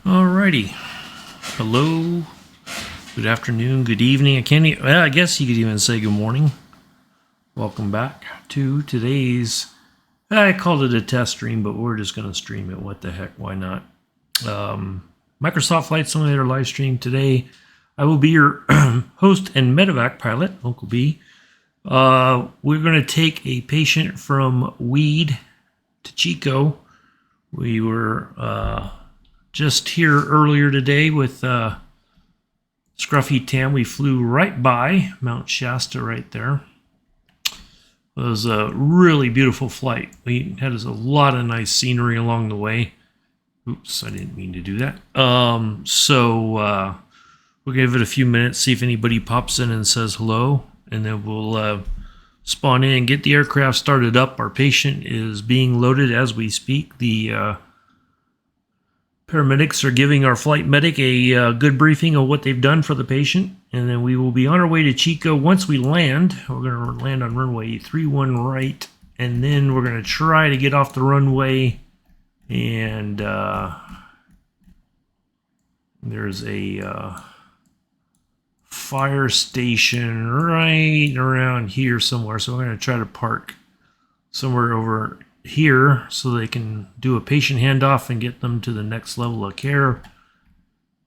Alrighty. Hello. Good afternoon. Good evening. I guess you could even say good morning. Welcome back to today's. I called it a test stream, but we're just going to stream it. What the heck? Why not? Microsoft Flight Simulator live stream today. I will be your host and MEDEVAC pilot, Uncle B. We're going to take a patient from Weed to Chico. We were just here earlier today with Scruffy Tam. We flew right by Mount Shasta right there. It was a really beautiful flight. We had a lot of nice scenery along the way. Oops, I didn't mean to do that. We'll give it a few minutes, see if anybody pops in and says hello, and then we'll spawn in and get the aircraft started up. Our patient is being loaded as we speak. The paramedics are giving our flight medic a good briefing of what they've done for the patient, and then we will be on our way to Chico. Once we land, we're going to land on runway 31 right, and then we're going to try to get off the runway, and there's a fire station right around here somewhere, so we're going to try to park somewhere over here so they can do a patient handoff and get them to the next level of care,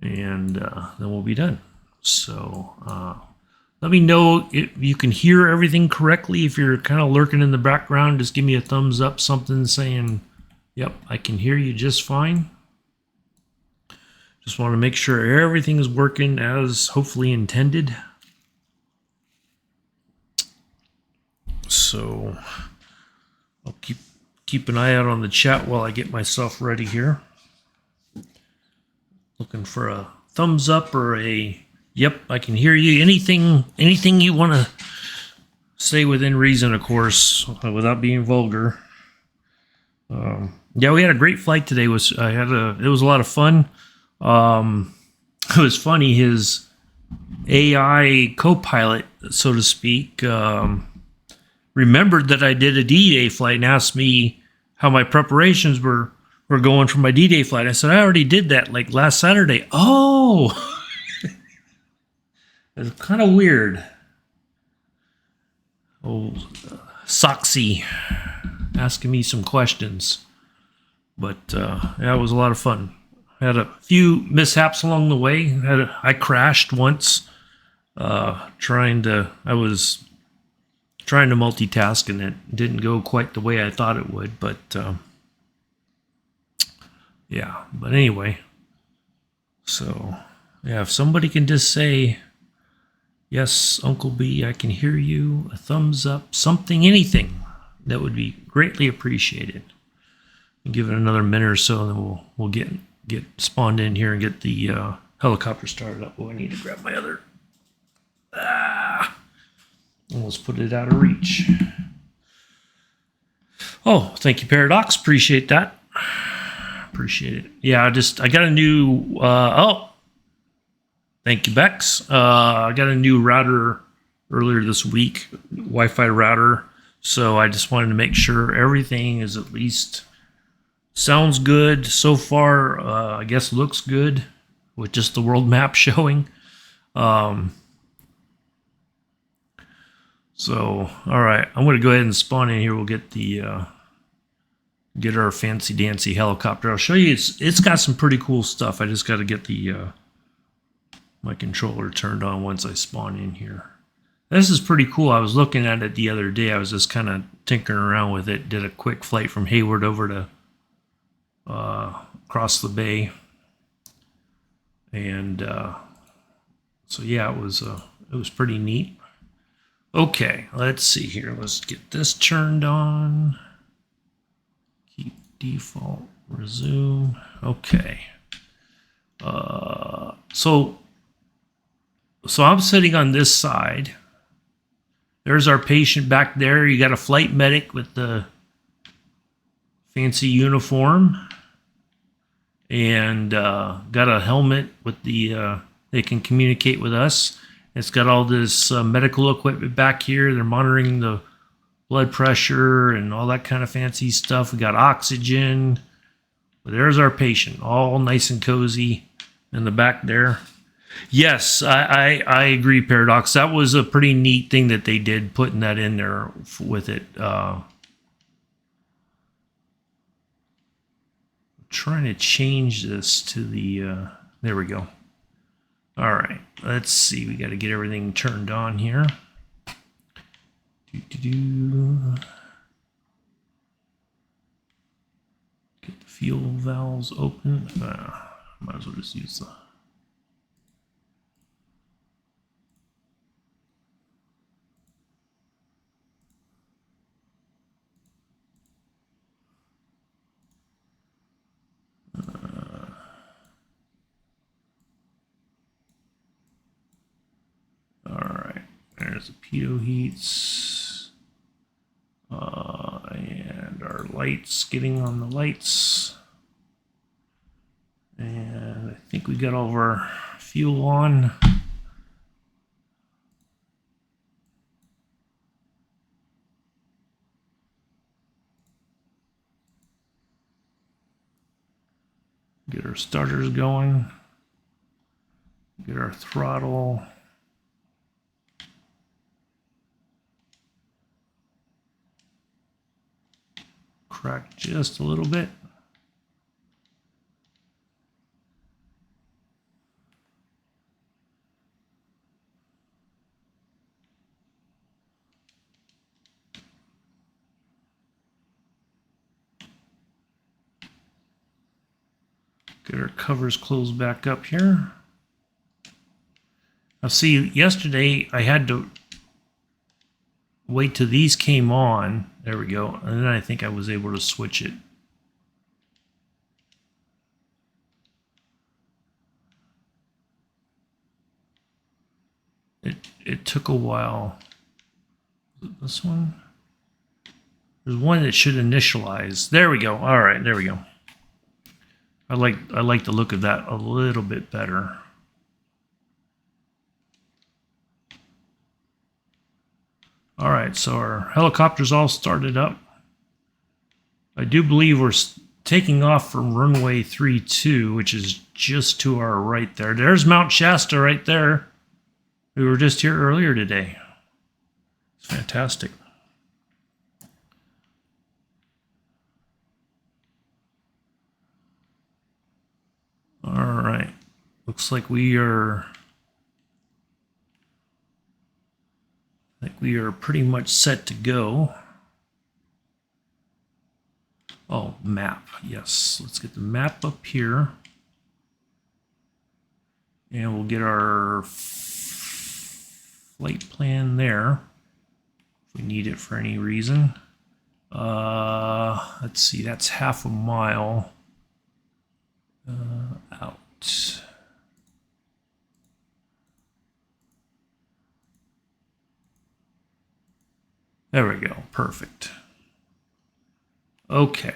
and then we'll be done. So let me know if you can hear everything correctly. If you're kind of lurking in the background, just give me a thumbs up, something saying, yep, I can hear you just fine. Just want to make sure everything is working as hopefully intended. So I'll keep an eye out on the chat while I get myself ready here. Looking for a thumbs up or a yep, I can hear you. Anything you want to say within reason, of course, without being vulgar. Yeah, we had a great flight today. It was a lot of fun. It was funny, his AI co-pilot, so to speak, remembered that I did a D-Day flight and asked me how my preparations were going for my D-Day flight. I said, I already did that like last Saturday. Oh, it's kind of weird. Oh, Soxy asking me some questions, but yeah, it was a lot of fun. Had a few mishaps along the way. I crashed once I was trying to multitask, and it didn't go quite the way I thought it would, but yeah, but anyway, so yeah, if somebody can just say, yes, Uncle B, I can hear you, a thumbs up, something, anything, that would be greatly appreciated. And give it another minute or so, and then we'll get spawned in here and get the helicopter started up. Oh, I need to grab my other. Almost put it out of reach. Oh, thank you, Paradox. Appreciate that. Appreciate it. Yeah, I got a new. Thank you, Bex. I got a new router earlier this week, Wi-Fi router. So I just wanted to make sure everything is at least. Sounds good so far. I guess looks good with just the world map showing. So all right, I'm going to go ahead and spawn in here. We'll get get our fancy dancy helicopter. I'll show you. It's got some pretty cool stuff. I just got to get my controller turned on once I spawn in here. This is pretty cool. I was looking at it the other day. I was just kind of tinkering around with it. Did a quick flight from Hayward over to across the bay, and so yeah, it was pretty neat. Okay, let's see here. Let's get this turned on. Keep default. Resume. Okay. So I'm sitting on this side. There's our patient back there. You got a flight medic with the fancy uniform. And got a helmet with they can communicate with us. It's got all this medical equipment back here. They're monitoring the blood pressure and all that kind of fancy stuff. We got oxygen. But there's our patient, all nice and cozy in the back there. Yes, I agree, Paradox. That was a pretty neat thing that they did, putting that in there with it. Trying to change this to the, there we go. All right, let's see. We got to get everything turned on here. Get the fuel valves open. Might as well just use the... all right, there's the pitot heats. And our lights, getting on the lights. And I think we got all of our fuel on. Get our starters going. Get our throttle. Crack just a little bit. Get our covers closed back up here. Now see, yesterday I had to wait till these came on. There we go. And then I think I was able to switch it. It took a while. Is it this one? There's one that should initialize. There we go. All right, there we go. I like the look of that a little bit better. All right, so our helicopter's all started up. I do believe we're taking off from runway 32, which is just to our right there. There's Mount Shasta right there. We were just here earlier today. It's fantastic. All right, looks like we are... I think we are pretty much set to go. Oh, map. Yes, let's get the map up here. And we'll get our flight plan there if we need it for any reason. Let's see, that's half a mile out. There we go. Perfect. Okay.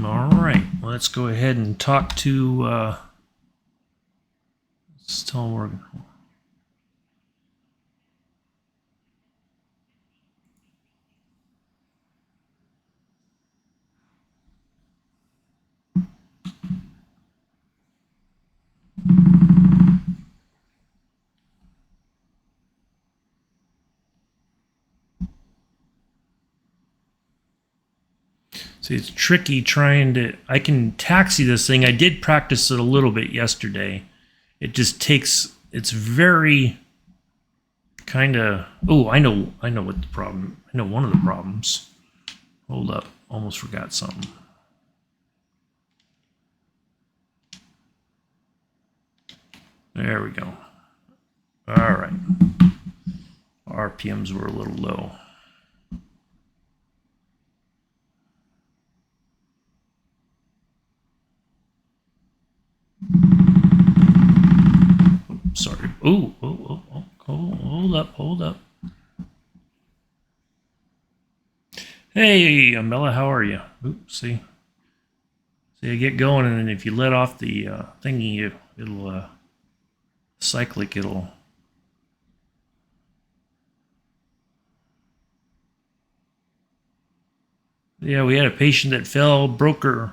All right. Let's go ahead and talk to... let's tell them we're... See, it's tricky trying to... I can taxi this thing. I did practice it a little bit yesterday. It just takes... It's very kind of... Oh, I know what the problem... I know one of the problems. Hold up. Almost forgot something. There we go. All right. RPMs were a little low. Sorry. Oh, hold up. Hey, Amela, how are you? Oops, see, I get going, and then if you let off the thingy, it'll cyclic. It'll. Yeah, we had a patient that fell, broke her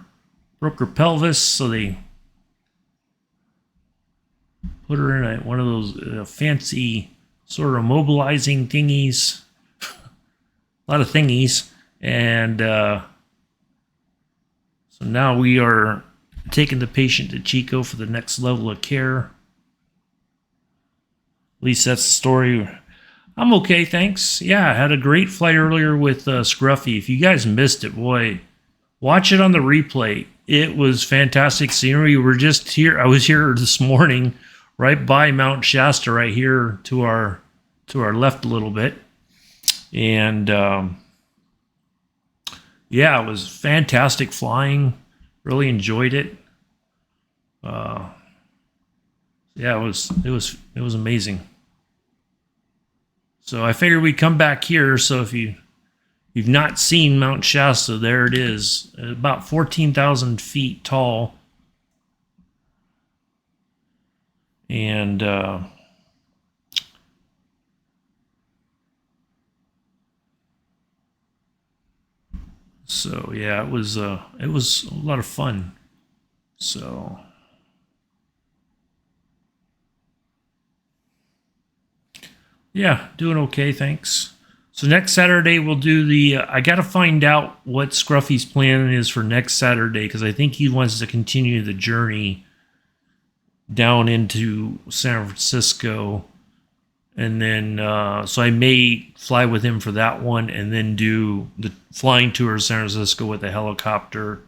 pelvis, so they put her in one of those fancy sort of mobilizing thingies, a lot of thingies, and so now we are taking the patient to Chico for the next level of care. At least that's the story. I'm okay, thanks. Yeah, I had a great flight earlier with Scruffy. If you guys missed it, boy, watch it on the replay. It was fantastic scenery. We were just here. I was here this morning, right by Mount Shasta, right here to our left a little bit, and yeah, it was fantastic flying. Really enjoyed it. Yeah, it was amazing. So I figured we'd come back here. So if you've not seen Mount Shasta, there it is, about 14,000 feet tall, and so yeah, it was a lot of fun. So yeah, doing okay, thanks. So next Saturday we'll do the. I got to find out what Scruffy's plan is for next Saturday because I think he wants to continue the journey down into San Francisco, and then so I may fly with him for that one, and then do the flying tour of San Francisco with a helicopter.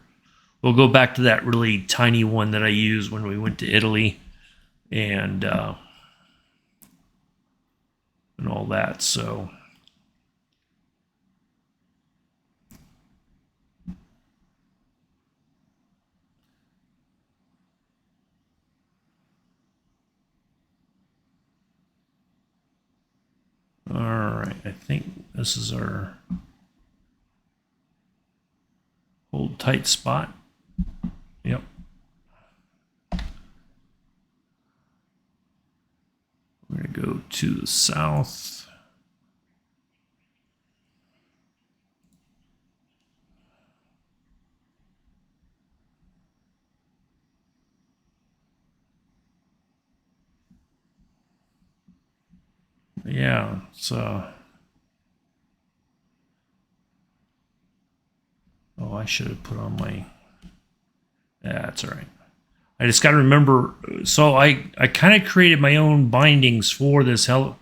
We'll go back to that really tiny one that I used when we went to Italy, and all that. So. All right, I think this is our hold tight spot. Yep. We're going to go to the south. Yeah, so. Oh, I should have put on my. That's all right. I just got to remember. So I kind of created my own bindings for this All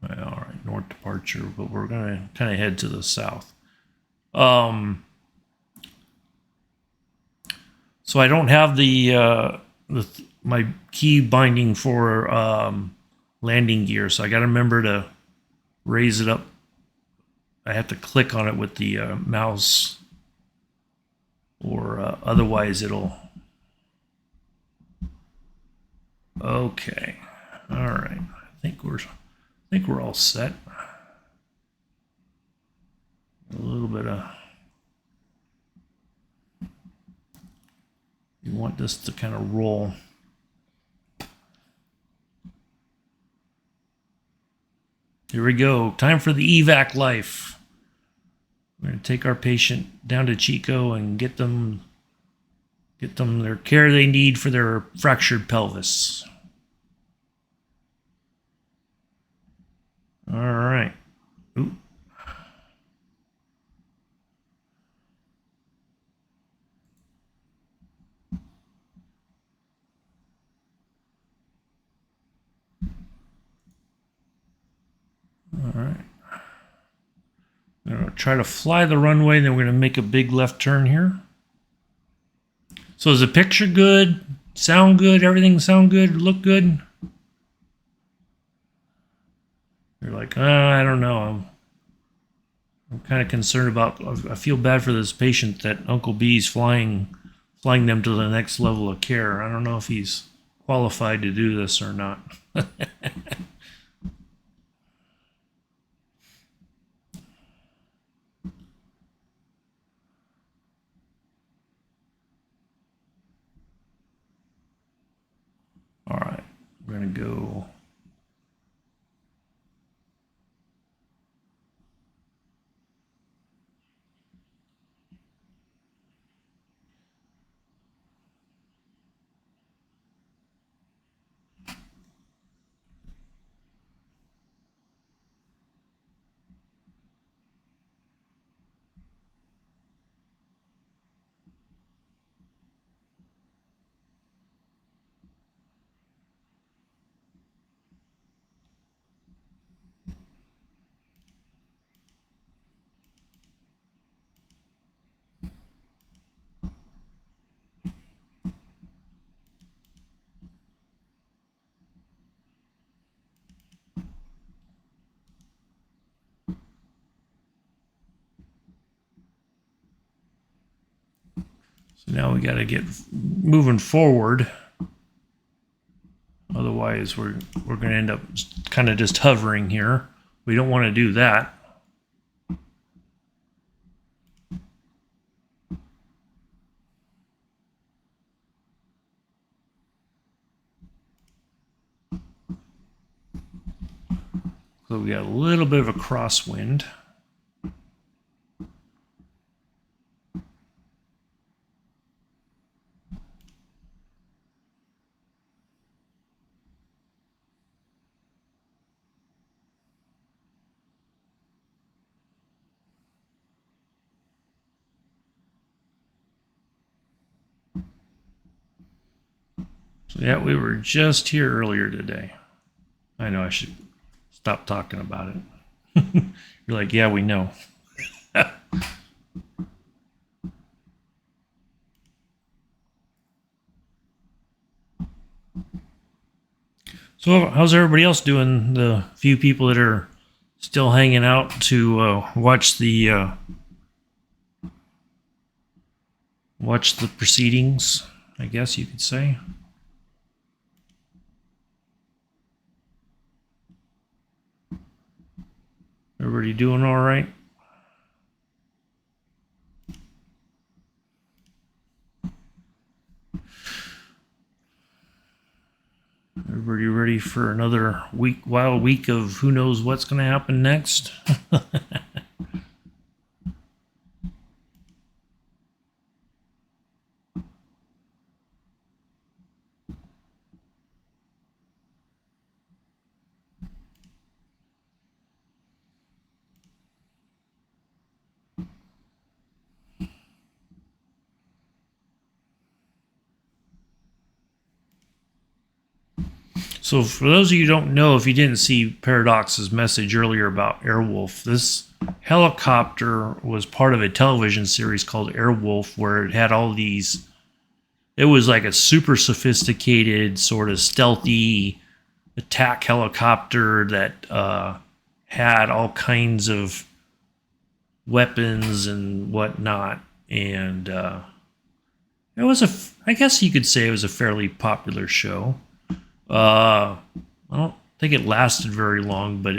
right, north departure, but we're gonna kind of head to the south. So I don't have my key binding for landing gear, so I got to remember to raise it up. I have to click on it with the mouse, or otherwise it'll. Okay, all right. I think we're all set. A little bit of. You want this to kind of roll. Here we go. Time for the evac life. We're going to take our patient down to Chico and get them their care they need for their fractured pelvis. All right. Ooh. All right. We're going to try to fly the runway, then we're going to make a big left turn here. So is the picture good? Sound good? Everything sound good? Look good? You're like, I don't know. I'm kind of concerned about. I feel bad for this patient that Uncle B's flying them to the next level of care. I don't know if he's qualified to do this or not. All right, we're gonna go. So now we got to get moving forward. Otherwise, we're going to end up kind of just hovering here. We don't want to do that. So we got a little bit of a crosswind. So yeah, we were just here earlier today. I know I should stop talking about it. You're like, yeah, we know. So how's everybody else doing? The few people that are still hanging out to watch the proceedings, I guess you could say. Everybody doing all right? Everybody ready for another wild week of who knows what's going to happen next? So for those of you who don't know, if you didn't see Paradox's message earlier about Airwolf, this helicopter was part of a television series called Airwolf, where it had all these, it was like a super sophisticated sort of stealthy attack helicopter that had all kinds of weapons and whatnot. And it was I guess you could say it was a fairly popular show. I don't think it lasted very long, but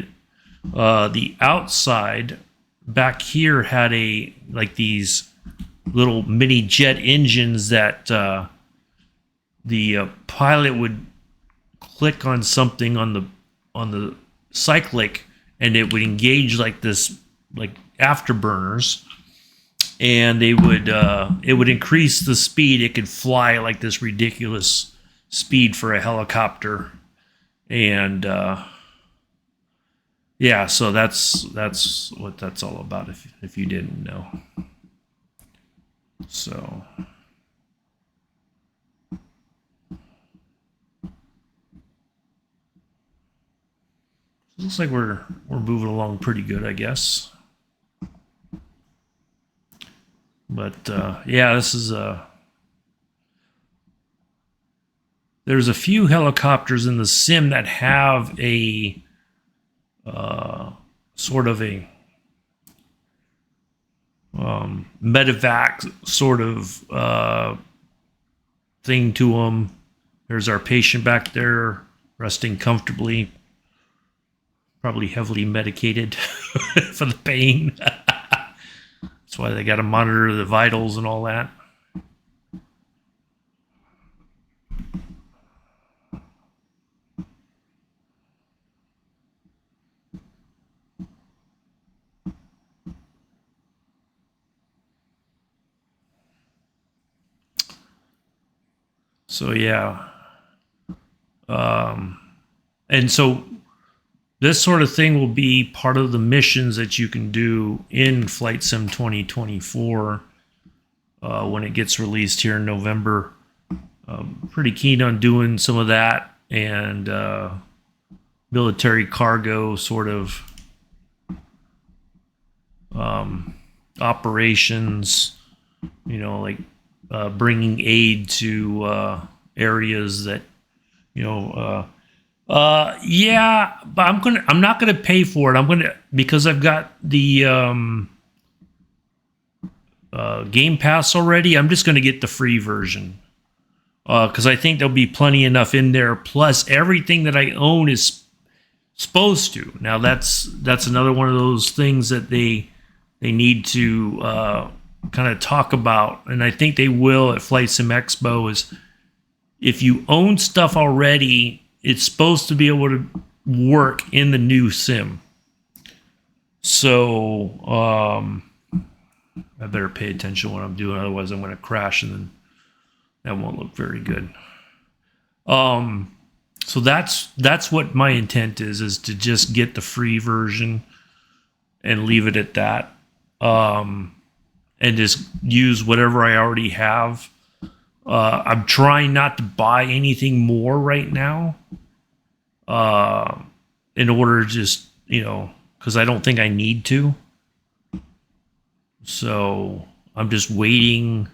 the outside back here had these little mini jet engines that the pilot would click on something on the cyclic, and it would engage like afterburners, and it would increase the speed. It could fly like this ridiculous speed for a helicopter, and yeah, so that's what that's all about, if you didn't know. So looks like we're moving along pretty good, I guess. But yeah, this is there's a few helicopters in the sim that have a sort of a MEDEVAC sort of thing to them. There's our patient back there resting comfortably, probably heavily medicated for the pain. That's why they got to monitor the vitals and all that. So yeah, and so this sort of thing will be part of the missions that you can do in Flight Sim 2024 when it gets released here in November. Pretty keen on doing some of that, and military cargo sort of operations, like bringing aid to areas that, yeah, but I'm not gonna pay for it. Because I've got the Game Pass already, I'm just going to get the free version. Because I think there'll be plenty enough in there. Plus, everything that I own is supposed to. Now, that's another one of those things that they need to kind of talk about. And I think they will at Flight Sim Expo is if you own stuff already, it's supposed to be able to work in the new sim. So, I better pay attention to what I'm doing. Otherwise, I'm going to crash and then that won't look very good. So that's what my intent is to just get the free version and leave it at that. And just use whatever I already have. I'm trying not to buy anything more right now. In order to just, because I don't think I need to. So I'm just waiting.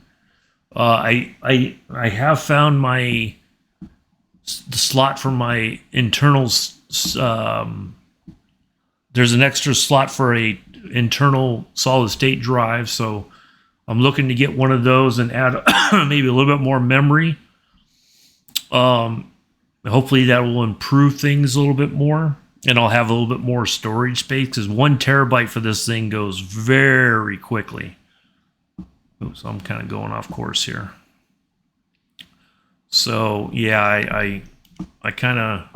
I have found the slot for my internals. There's an extra slot for a internal solid state drive, so I'm looking to get one of those and add maybe a little bit more memory. Hopefully that will improve things a little bit more, and I'll have a little bit more storage space because 1 terabyte for this thing goes very quickly. Oops, I'm kind of going off course here. So yeah, I kind of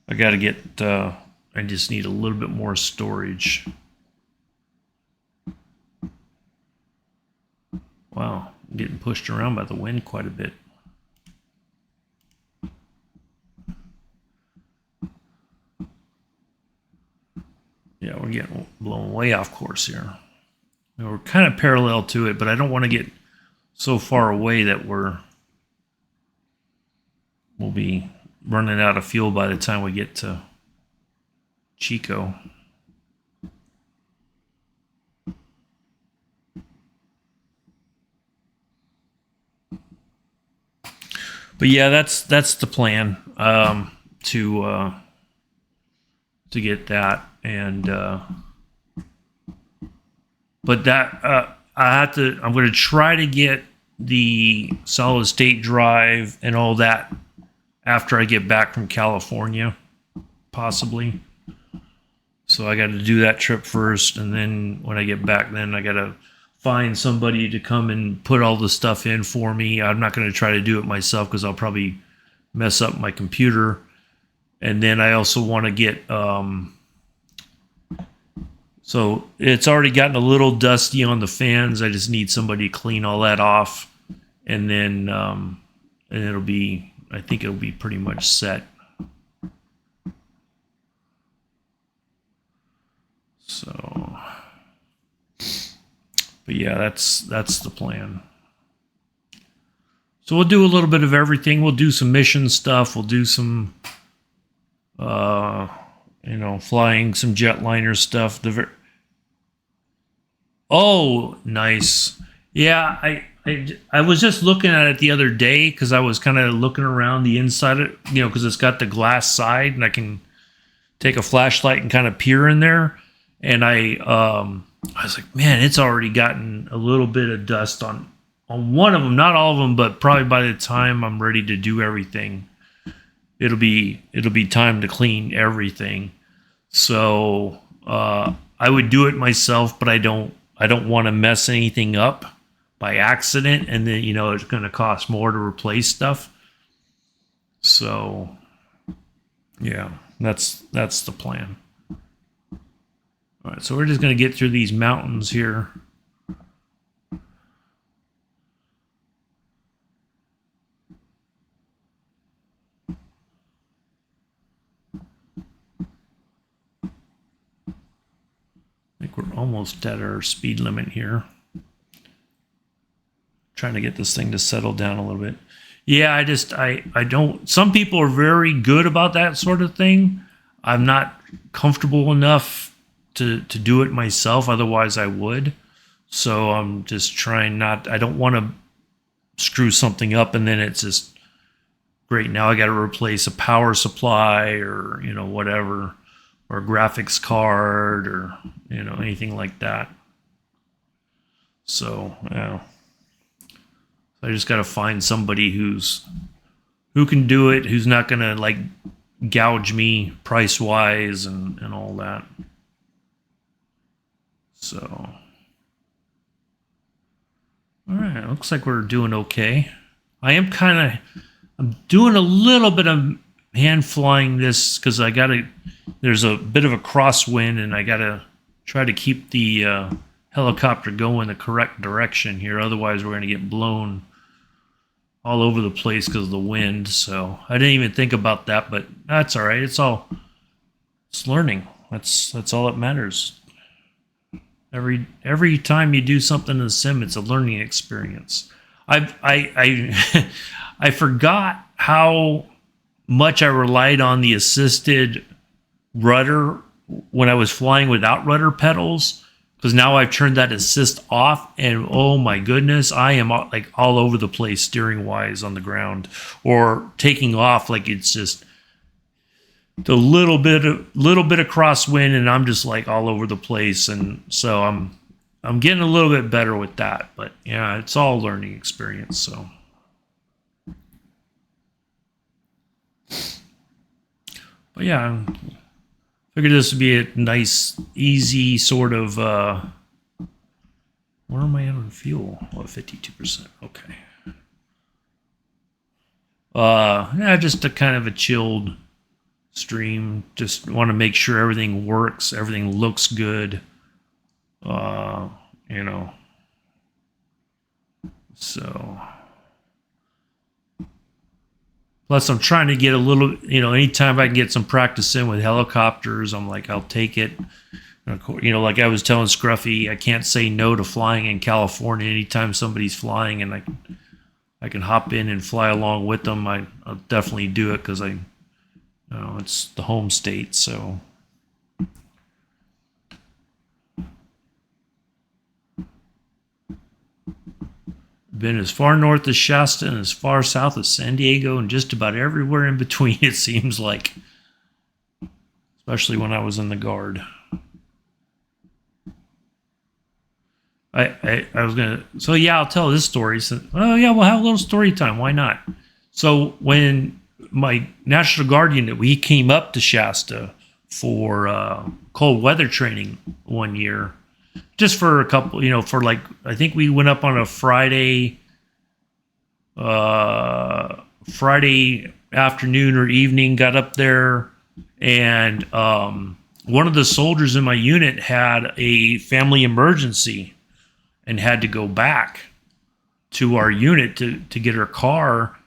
I got to get. I just need a little bit more storage. Wow, I'm getting pushed around by the wind quite a bit. Yeah, we're getting blown way off course here. We're kind of parallel to it, but I don't want to get so far away that we'll be running out of fuel by the time we get to Chico. But yeah, that's the plan, to get that, and but that I'm going to try to get the solid state drive and all that after I get back from California, possibly. So I got to do that trip first, and then when I get back, then I got to find somebody to come and put all the stuff in for me. I'm not going to try to do it myself because I'll probably mess up my computer. And then I also want to get, so it's already gotten a little dusty on the fans. I just need somebody to clean all that off. And then, and I think it'll be pretty much set. So, but yeah, that's the plan. So we'll do a little bit of everything. We'll do some mission stuff. We'll do some, flying some jetliner stuff. Oh, nice. Yeah, I was just looking at it the other day because I was kind of looking around the inside of it, because it's got the glass side and I can take a flashlight and kind of peer in there. And I was like, man, it's already gotten a little bit of dust on one of them, not all of them, but probably by the time I'm ready to do everything, it'll be time to clean everything. So I would do it myself, but I don't want to mess anything up by accident, and then it's going to cost more to replace stuff. So yeah, that's the plan. All right, so we're just going to get through these mountains here. I think we're almost at our speed limit here. Trying to get this thing to settle down a little bit. Yeah, I don't. Some people are very good about that sort of thing. I'm not comfortable enough to do it myself. Otherwise, I would. So I'm just trying not. I don't want to screw something up and then it's just great. Now I got to replace a power supply or whatever. or a graphics card or anything like that. So I just got to find somebody who can do it, who's not gonna like gouge me price wise and all that. So all right, looks like we're doing okay. I'm doing a little bit of hand flying this because there's a bit of a crosswind and I gotta try to keep the helicopter going the correct direction here. Otherwise we're gonna get blown all over the place because of the wind. So I didn't even think about that, but that's all right. It's learning. That's all that matters. Every time you do something in the sim, it's a learning experience. I I forgot how much I relied on the assisted rudder when I was flying without rudder pedals, because now I've turned that assist off, and oh my goodness, I am like all over the place steering wise on the ground, or taking off like it's just the little bit of crosswind, and I'm just like all over the place. And so I'm getting a little bit better with that, but yeah, it's all learning experience. So but yeah, I figured this would be a nice, easy sort of where am I on fuel? Oh, 52%. Okay. Yeah, just a kind of a chilled stream. Just want to make sure everything works, everything looks good. So plus I'm trying to get a little, anytime I can get some practice in with helicopters, I'm like, I'll take it. Like I was telling Scruffy, I can't say no to flying in California. Anytime somebody's flying and I can hop in and fly along with them, I'll definitely do it because it's the home state. So been as far north as Shasta and as far south as San Diego and just about everywhere in between, it seems like, especially when I was in the Guard. I was gonna, so yeah, I'll tell this story. So, oh yeah, we'll have a little story time. Why not? So when my National Guard unit, we came up to Shasta for cold weather training one year, just for a couple, for like, I think we went up on a Friday afternoon or evening, got up there, and one of the soldiers in my unit had a family emergency and had to go back to our unit to get her car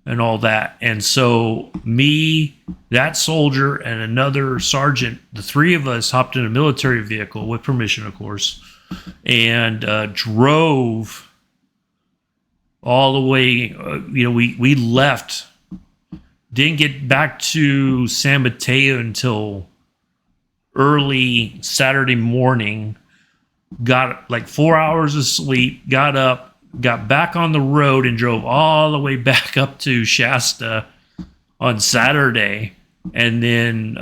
and all that. And so me, that soldier, and another sergeant, the three of us hopped in a military vehicle with permission, of course, and drove all the way. We left, didn't get back to San Mateo until early Saturday morning. Got like 4 hours of sleep, got up, got back on the road, and drove all the way back up to Shasta on Saturday, and then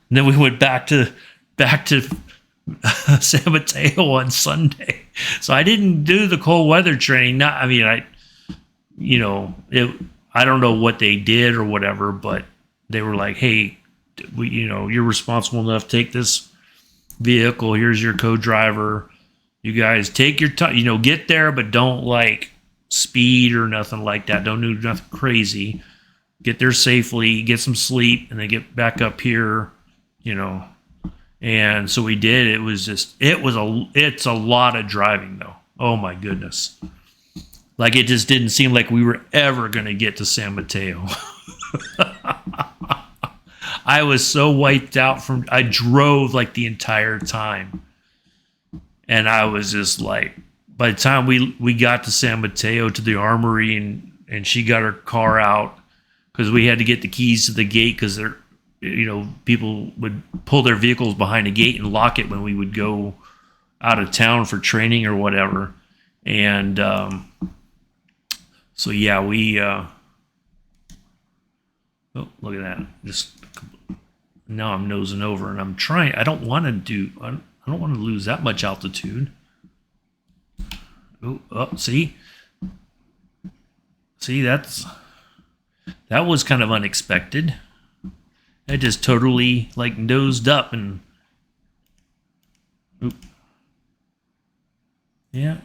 we went back to San Mateo on Sunday. So I didn't do the cold weather training. I don't know what they did or whatever, but they were like, "Hey, you're responsible enough to take this vehicle. Here's your co-driver. You guys take your time, get there, but don't like speed or nothing like that. Don't do nothing crazy. Get there safely, get some sleep, and then get back up here, And so we did. It's a lot of driving though. Oh my goodness. Like it just didn't seem like we were ever going to get to San Mateo. I was so wiped out I drove like the entire time. And I was just like, by the time we got to San Mateo to the armory and she got her car out, because we had to get the keys to the gate because people would pull their vehicles behind a gate and lock it when we would go out of town for training or whatever. And so yeah, we oh, look at that. Just Now I'm nosing over, and I'm trying. I don't want to lose that much altitude. Oh, see, that was kind of unexpected. I just totally like nosed up and. Oop. Yeah.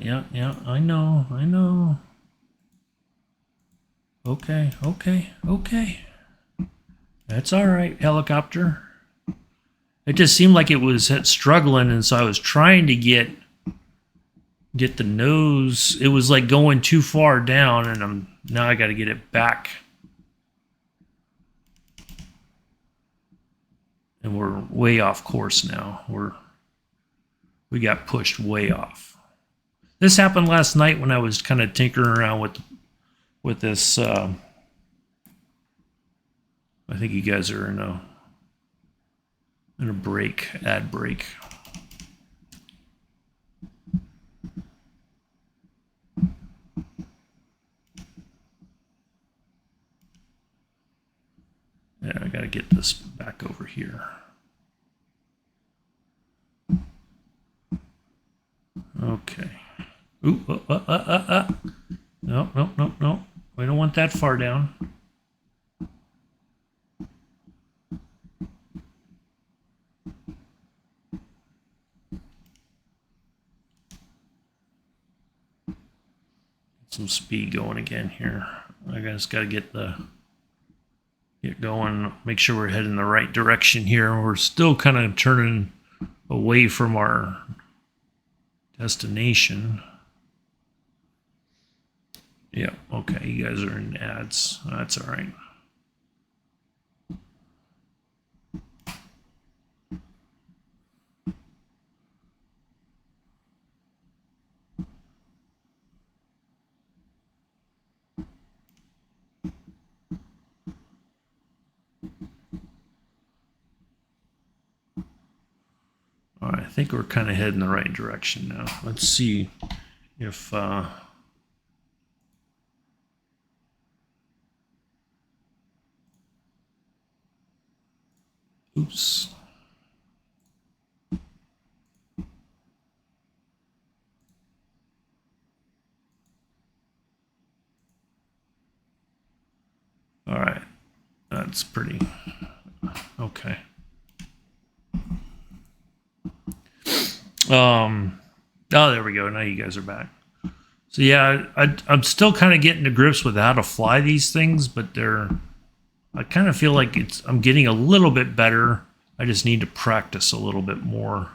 I know. Okay. That's all right, helicopter. It just seemed like it was struggling, and so I was trying to get the nose. It was like going too far down, and now I got to get it back. And we're way off course now. We got pushed way off. This happened last night when I was kind of tinkering around with this. I think you guys are in a ad break. Yeah, I got to get this back over here. Okay. Ooh, No. We don't want that far down. Some speed going again here. I just got to get going, make sure we're heading the right direction here. We're still kind of turning away from our destination. Yeah, okay, you guys are in ads. That's all right. All right, I think we're kind of heading the right direction now. Let's see if oops. All right, that's pretty okay. Oh, there we go. Now you guys are back. So yeah, I'm still kind of getting to grips with how to fly these things, but I kind of feel like I'm getting a little bit better. I just need to practice a little bit more.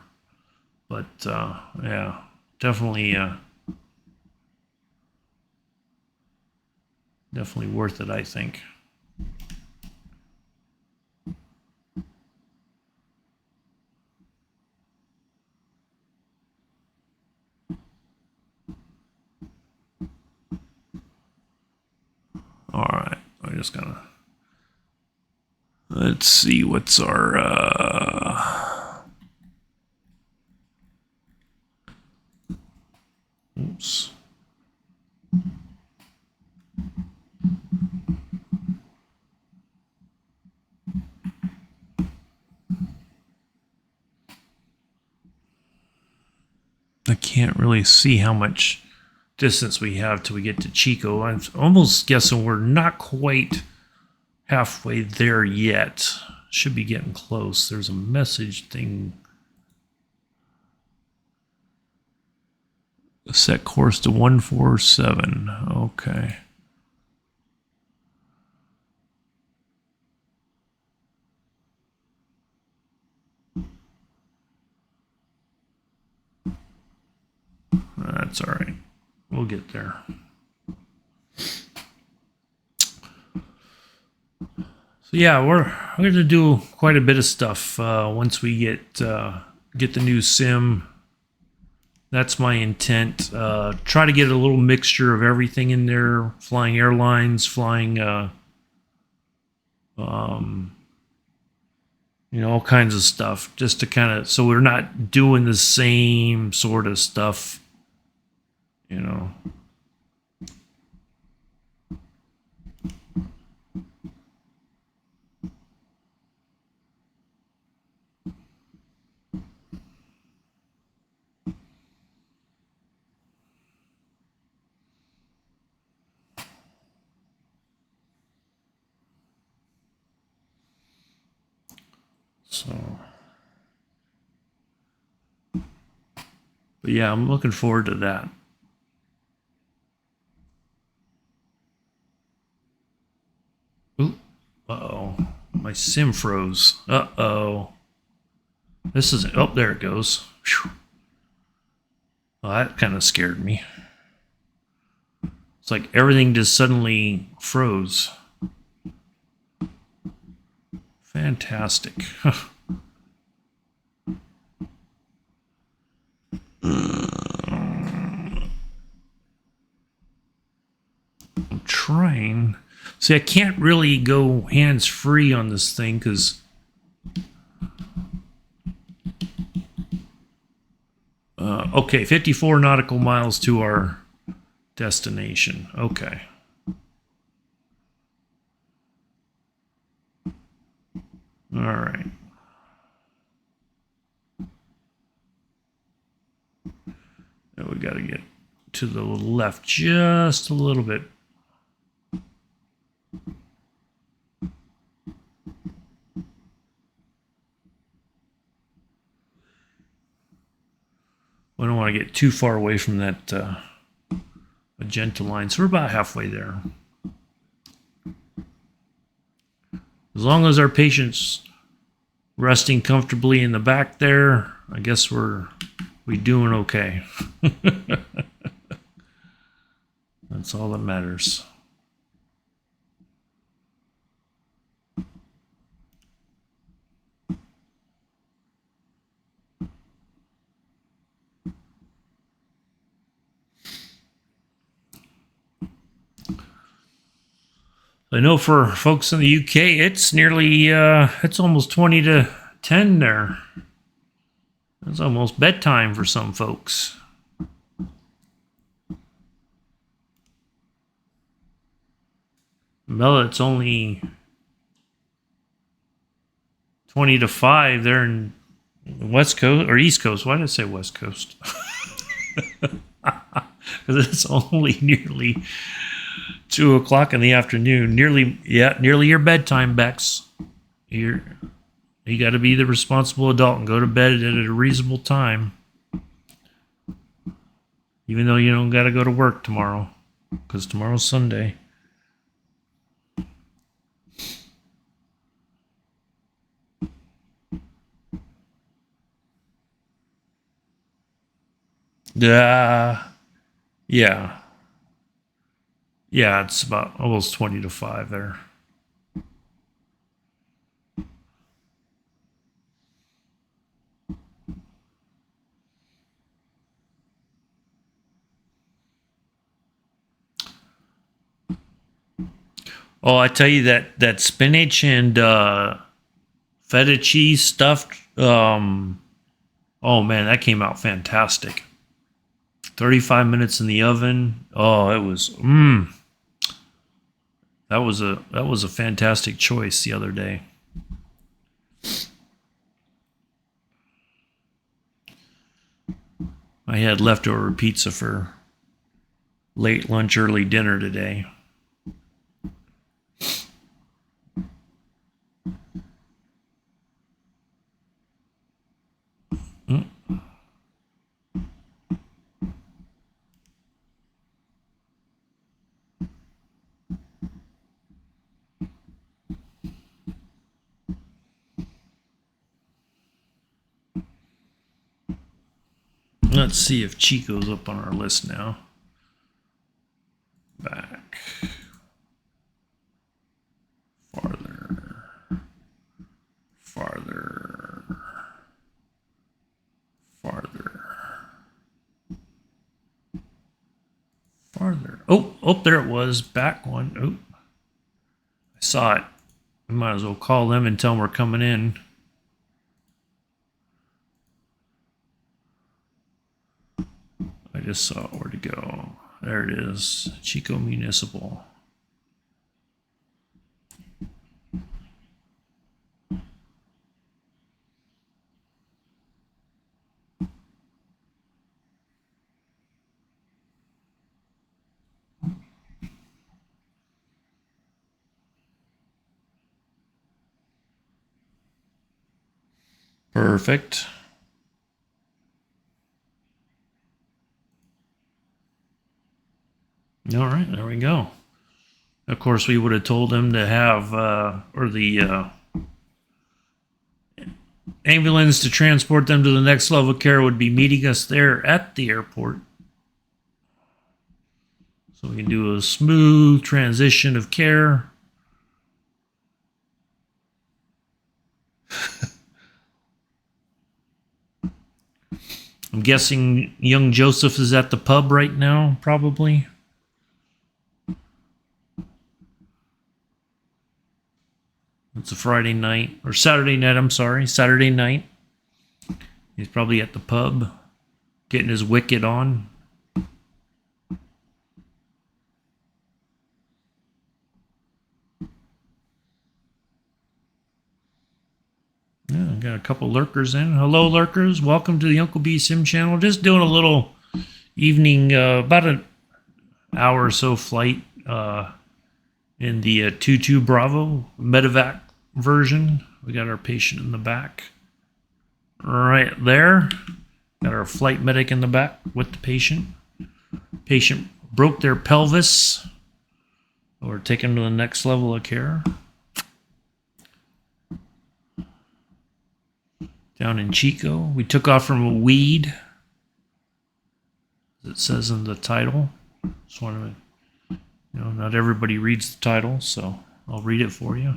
But yeah, definitely worth it, I think. All right, I'm just gonna let's see what's our oops. I can't really see how much distance we have till we get to Chico. I'm almost guessing we're not quite halfway there yet. Should be getting close. There's a message thing. Set course to 147. Okay. That's all right. We'll get there. So yeah, we're going to do quite a bit of stuff once we get the new sim. That's my intent. Try to get a little mixture of everything in there: flying airlines, flying, all kinds of stuff, just to kind of so we're not doing the same sort of stuff, So, but yeah, I'm looking forward to that. Ooh, uh-oh. My sim froze. Uh-oh. This is, oh, there it goes. Whew. Well, that kind of scared me. It's like everything just suddenly froze. Fantastic. I'm trying. See, I can't really go hands-free on this thing because okay, 54 nautical miles to our destination. Okay. All right. Now we got to get to the left just a little bit. We don't want to get too far away from that magenta line. So we're about halfway there. As long as our patient's resting comfortably in the back there, I guess we doing okay. That's all that matters. I know for folks in the UK, it's nearly, it's almost 20 to 10 there. It's almost bedtime for some folks. Well, it's only 20 to 5 there in West Coast, or East Coast. Why did I say West Coast? Because it's only nearly 2 o'clock in the afternoon. Nearly your bedtime, Bex. You got to be the responsible adult and go to bed at a reasonable time. Even though you don't got to go to work tomorrow, because tomorrow's Sunday. Yeah. Yeah, it's about almost 20 to 5 there. Oh, I tell you that spinach and feta cheese stuffed. Oh man, that came out fantastic. 35 minutes in the oven. Oh, it was. That was a fantastic choice the other day. I had leftover pizza for late lunch, early dinner today. Let's see if Chico's up on our list now. Back. Farther. Farther. Farther. Farther. Oh, there it was. Back one. Oh, I saw it. We might as well call them and tell them we're coming in. I just saw it. Where to go? There it is. Chico Municipal. Perfect. All right, there we go. Of course, we would have told him to have, or the ambulance to transport them to the next level of care would be meeting us there at the airport. So we can do a smooth transition of care. I'm guessing young Joseph is at the pub right now, probably. It's a Friday night, or Saturday night, I'm sorry, Saturday night. He's probably at the pub, getting his wicket on. Yeah, I got a couple lurkers in. Hello, lurkers. Welcome to the Uncle B Sim channel. Just doing a little evening, about an hour or so flight in the 22 Bravo MEDEVAC version. We got our patient in the back. Right there. Got our flight medic in the back with the patient. Patient broke their pelvis. We're taking them to the next level of care. Down in Chico. We took off from a weed. As it says in the title. Just wanted to, not everybody reads the title, so I'll read it for you.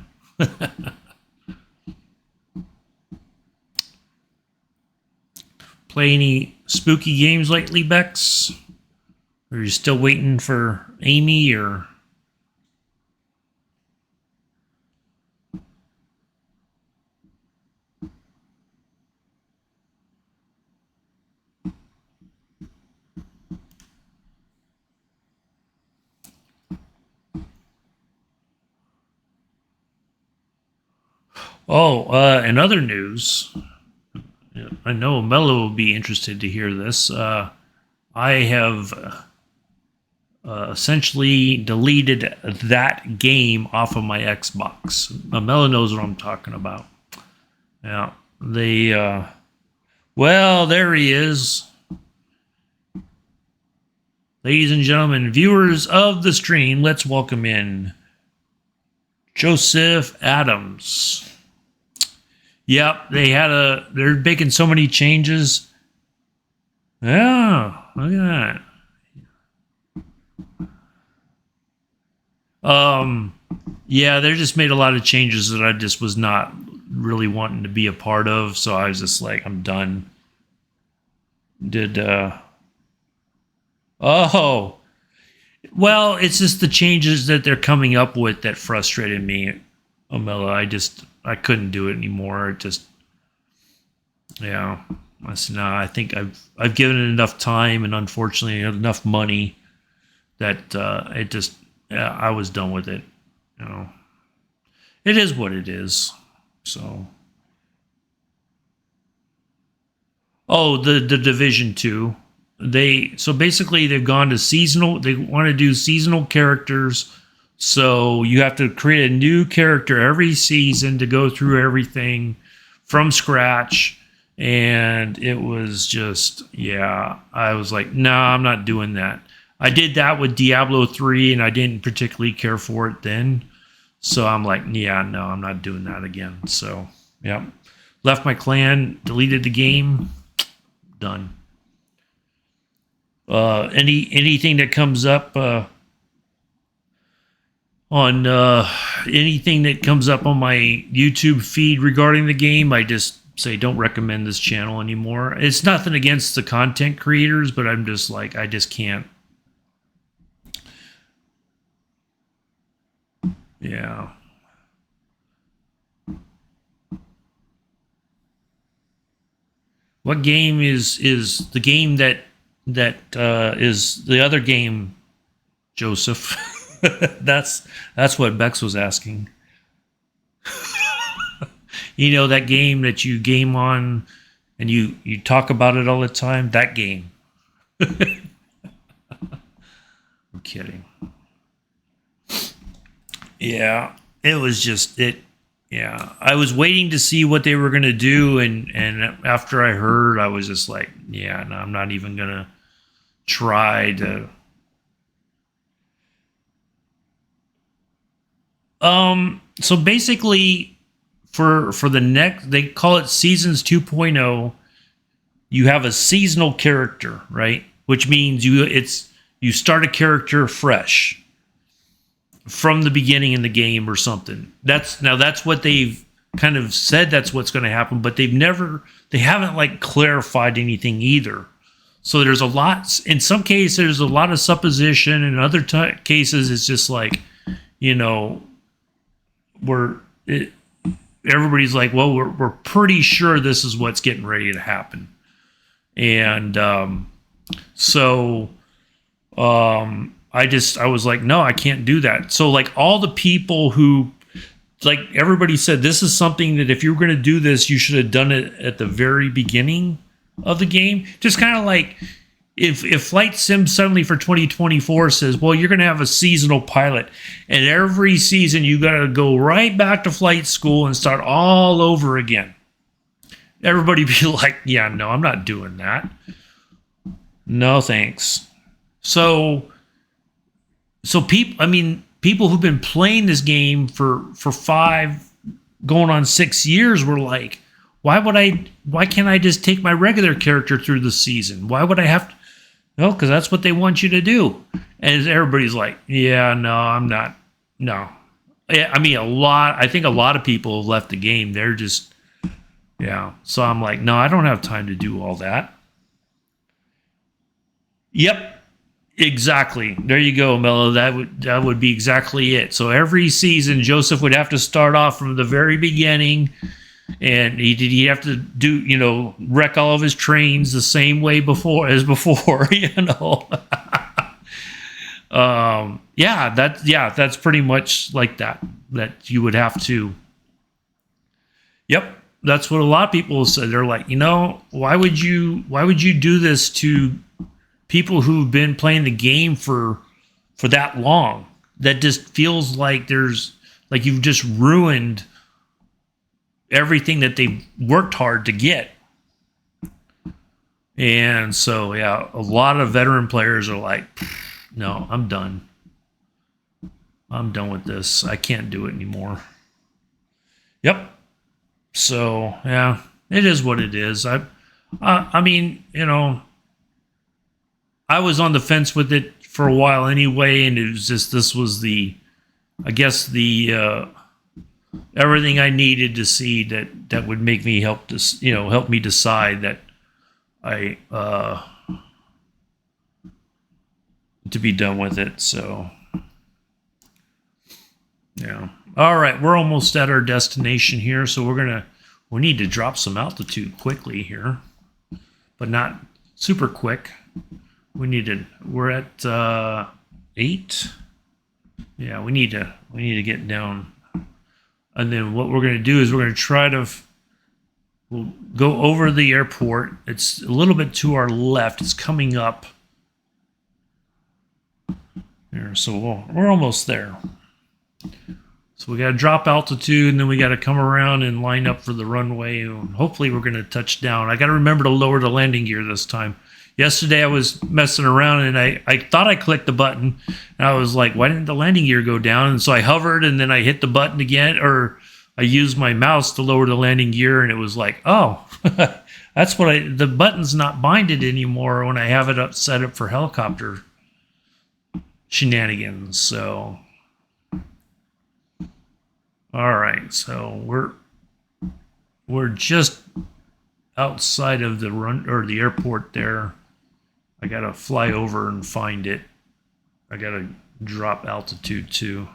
Play any spooky games lately, Bex? Or are you still waiting for Amy, or... Oh, in other news, I know Mello will be interested to hear this. I have essentially deleted that game off of my Xbox. Mello knows what I'm talking about. Yeah, well, there he is. Ladies and gentlemen, viewers of the stream, let's welcome in Joseph Adams. Yep, they're making so many changes. Yeah, look at that. Yeah, they just made a lot of changes that I just was not really wanting to be a part of, so I was just like, I'm done. Oh, well, it's just the changes that they're coming up with that frustrated me, Omela. I couldn't do it anymore. Yeah. I said, no, I think I've given it enough time and unfortunately enough money that I was done with it. It is what it is. So, the Division 2. So basically they've gone to seasonal. They want to do seasonal characters. So you have to create a new character every season to go through everything from scratch. And it was just, I was like, no, I'm not doing that. I did that with Diablo 3 and I didn't particularly care for it then. So I'm like, yeah, no, I'm not doing that again. So, yeah. Left my clan, deleted the game, done. Anything that comes up on anything that comes up on my YouTube feed regarding the game, I just say don't recommend this channel anymore. It's nothing against the content creators, but I'm just like, I just can't. Yeah. What game is the game that is the other game, Joseph? That's what Bex was asking. That game that you game on and you talk about it all the time? That game. I'm kidding. Yeah, it was just it. yeah, I was waiting to see what they were gonna do, and after I heard, I was just like, yeah, no, I'm not even gonna try to. So basically, for the next, they call it seasons 2.0. You have a seasonal character, right? Which means you start a character fresh from the beginning in the game or something. That's what they've kind of said that's what's going to happen, but they haven't like clarified anything either. So there's a lot, in some cases there's a lot of supposition, in other cases it's just like, you know, everybody's like, well, we're pretty sure this is what's getting ready to happen. And so I was like, no, I can't do that. So like all the people who, like everybody said, this is something that if you were going to do this, you should have done it at the very beginning of the game. Just kind of like if Flight Sim suddenly for 2024 says, well, you're going to have a seasonal pilot, and every season you got to go right back to flight school and start all over again. Everybody be like, yeah, no, I'm not doing that. No, thanks. So people who've been playing this game for 5 going on 6 years were like, why can't I just take my regular character through the season? Why would I have to? No, because that's what they want you to do. And everybody's like, yeah, no, I'm not. No. I mean, I think a lot of people have left the game. They're just, yeah. So I'm like, no, I don't have time to do all that. Yep. Exactly. There you go, Mello. That would be exactly it. So every season, Joseph would have to start off from the very beginning, and he'd have to do, wreck all of his trains the same way before, that's pretty much like that. That you would have to. Yep, that's what a lot of people said. They're like, why would you do this to people who've been playing the game for that long? That just feels like you've just ruined everything that they've worked hard to get. And so, yeah, a lot of veteran players are like, no, I'm done. I'm done with this. I can't do it anymore. Yep. So, yeah, it is what it is. I mean, I was on the fence with it for a while anyway, and it was just, this was everything I needed to see that would make me help me decide that I to be done with it. So yeah. All right, we're almost at our destination here, so we need to drop some altitude quickly here, but not super quick. We're at 8. Yeah, we need to get down. And then what we're going to do is we're going to we'll go over the airport. It's a little bit to our left. It's coming up here, so we're almost there. So we got to drop altitude, and then we got to come around and line up for the runway. And hopefully we're going to touch down. I got to remember to lower the landing gear this time. Yesterday I was messing around, and I thought I clicked the button, and I was like, why didn't the landing gear go down? And so I hovered, and then I hit the button again, or I used my mouse to lower the landing gear, and it was like, oh, that's the button's not binded anymore when I have it set up for helicopter shenanigans. So, all right, so we're just outside of the airport there. I gotta fly over and find it. I gotta drop altitude too.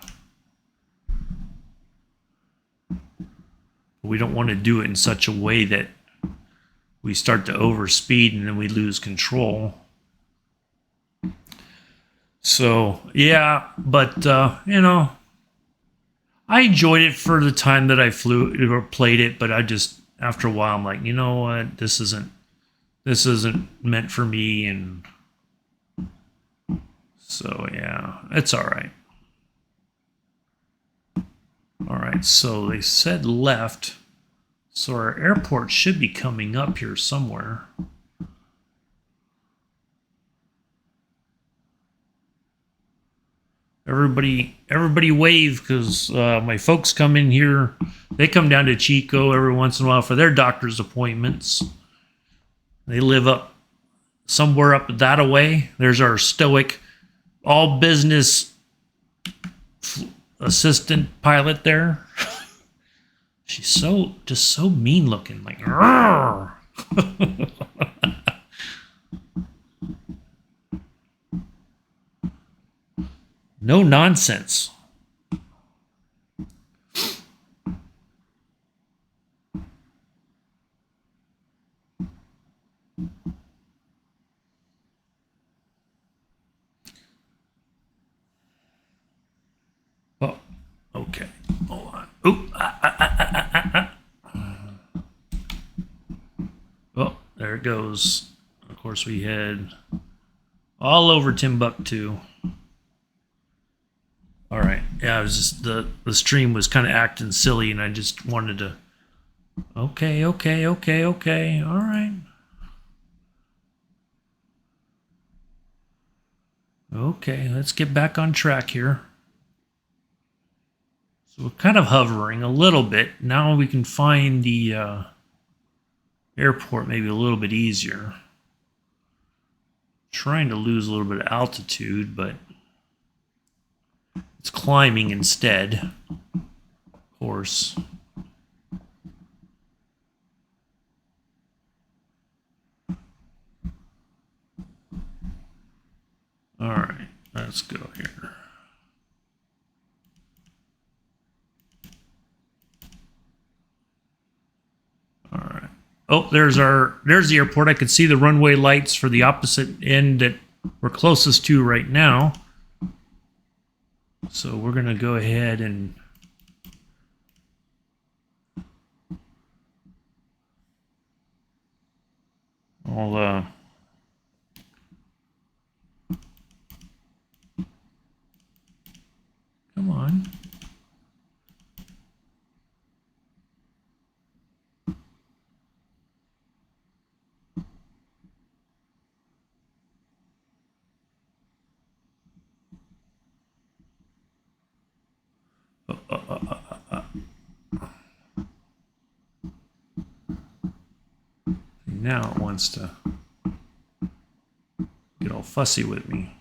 We don't want to do it in such a way that we start to overspeed and then we lose control. So yeah, but I enjoyed it for the time that I flew or played it, but I just, after a while, I'm like, you know what, this isn't meant for me, and so yeah, it's all right. All right. right, so they said left. So our airport should be coming up here somewhere. Everybody wave, because my folks come in here. They come down to Chico every once in a while for their doctor's appointments. They live up somewhere up that away. There's our stoic, all business assistant pilot there. She's so mean looking, like. No nonsense. Oh, okay. Hold on. Oop. Oh, there it goes. Of course, we head all over Timbuktu. All right. Yeah, it was just the stream was kind of acting silly, and I just wanted to. Okay. All right. Okay, let's get back on track here. So we're kind of hovering a little bit. Now we can find the airport maybe a little bit easier. Trying to lose a little bit of altitude, but it's climbing instead, of course. All right, let's go here. All right. Oh, there's the airport. I can see the runway lights for the opposite end that we're closest to right now. So we're going to go ahead and I'll come on. Now it wants to get all fussy with me.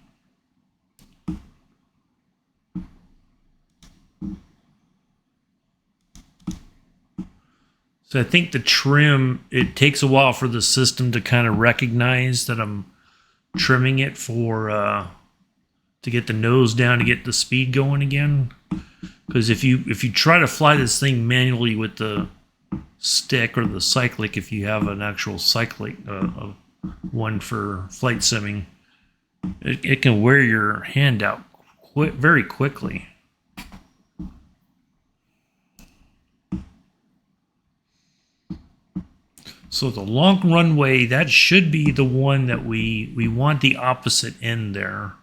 So I think the trim, it takes a while for the system to kind of recognize that I'm trimming it for to get the nose down, to get the speed going again. Because if you try to fly this thing manually with the stick or the cyclic, if you have an actual cyclic one for flight simming, it can wear your hand out very quickly. So the long runway, that should be the one that we want the opposite end there.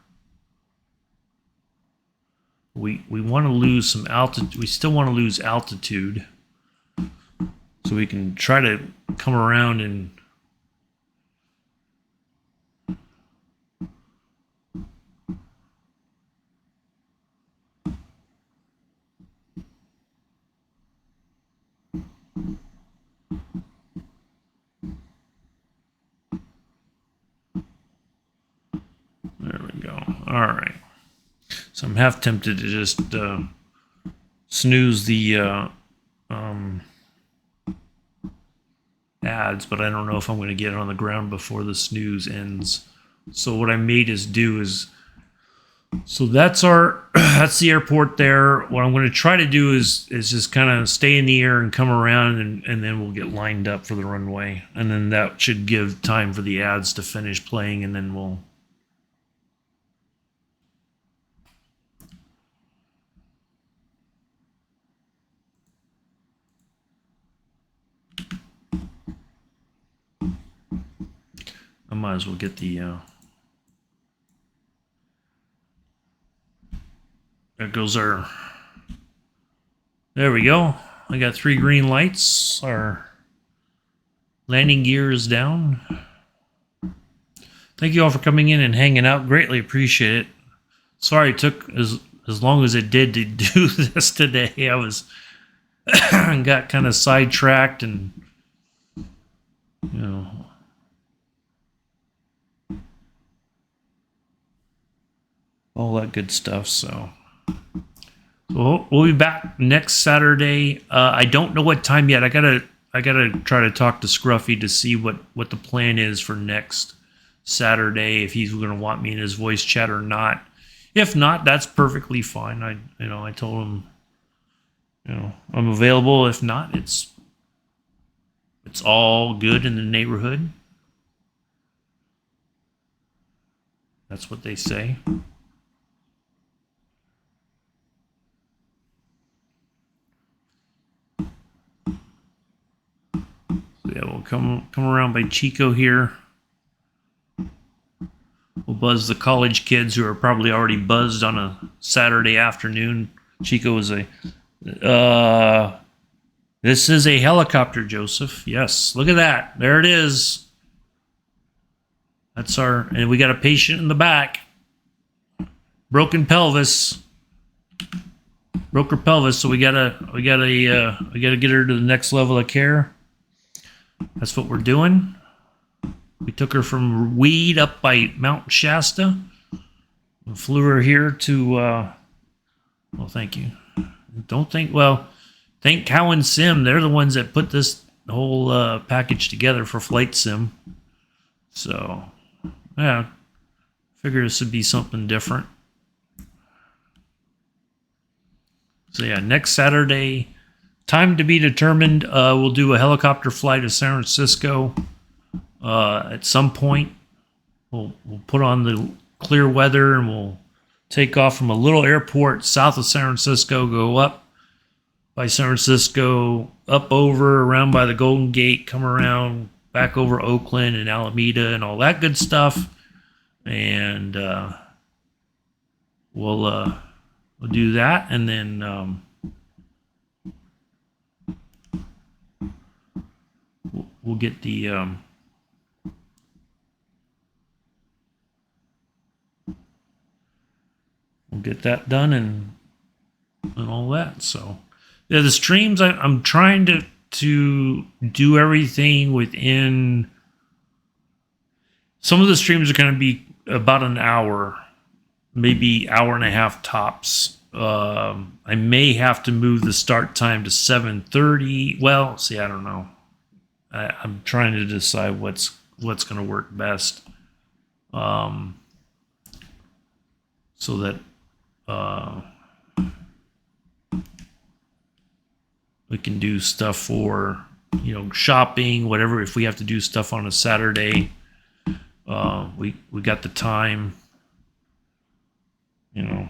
We want to lose some altitude. We still want to lose altitude. So we can try to come around and there we go. All right. So I'm half tempted to just snooze the ads, but I don't know if I'm going to get it on the ground before the snooze ends. So what I may just do is, so that's the airport there. What I'm going to try to do is just kind of stay in the air and come around, and then we'll get lined up for the runway, and then that should give time for the ads to finish playing, and then we'll. I might as well get the. There goes our There we go. I got 3 green lights. Our landing gear is down. Thank you all for coming in and hanging out. Greatly appreciate it. Sorry it took as long as it did to do this today. I was got kind of sidetracked and all that good stuff. So we'll be back next Saturday. I don't know what time yet. I gotta try to talk to Scruffy to see what the plan is for next Saturday, if he's gonna want me in his voice chat or not. If not, that's perfectly fine. I told him, I'm available. If not, it's all good in the neighborhood. That's what they say. Yeah, we'll come around by Chico here. We'll buzz the college kids who are probably already buzzed on a Saturday afternoon. Chico is this is a helicopter, Joseph. Yes, look at that. There it is. That's and we got a patient in the back. Broken pelvis. Broke her pelvis, so we gotta get her to the next level of care. That's what we're doing. We took her from Weed up by Mount Shasta. We flew her here to, well, thank you. Thank Cow and Sim. They're the ones that put this whole package together for Flight Sim. So, yeah, figure this would be something different. So, yeah, next Saturday, time to be determined. We'll do a helicopter flight to San Francisco. At some point, we'll put on the clear weather and we'll take off from a little airport south of San Francisco, go up by San Francisco, up over around by the Golden Gate, come around back over Oakland and Alameda and all that good stuff, and we'll do that, and then we'll get the we'll get that done and all that. So yeah, the streams, I'm trying to do everything within. Some of the streams are going to be about an hour, maybe hour and a half tops. I may have to move the start time to 7:30. Well, see, I don't know. I'm trying to decide what's going to work best, so that we can do stuff for shopping, whatever. If we have to do stuff on a Saturday, we got the time, so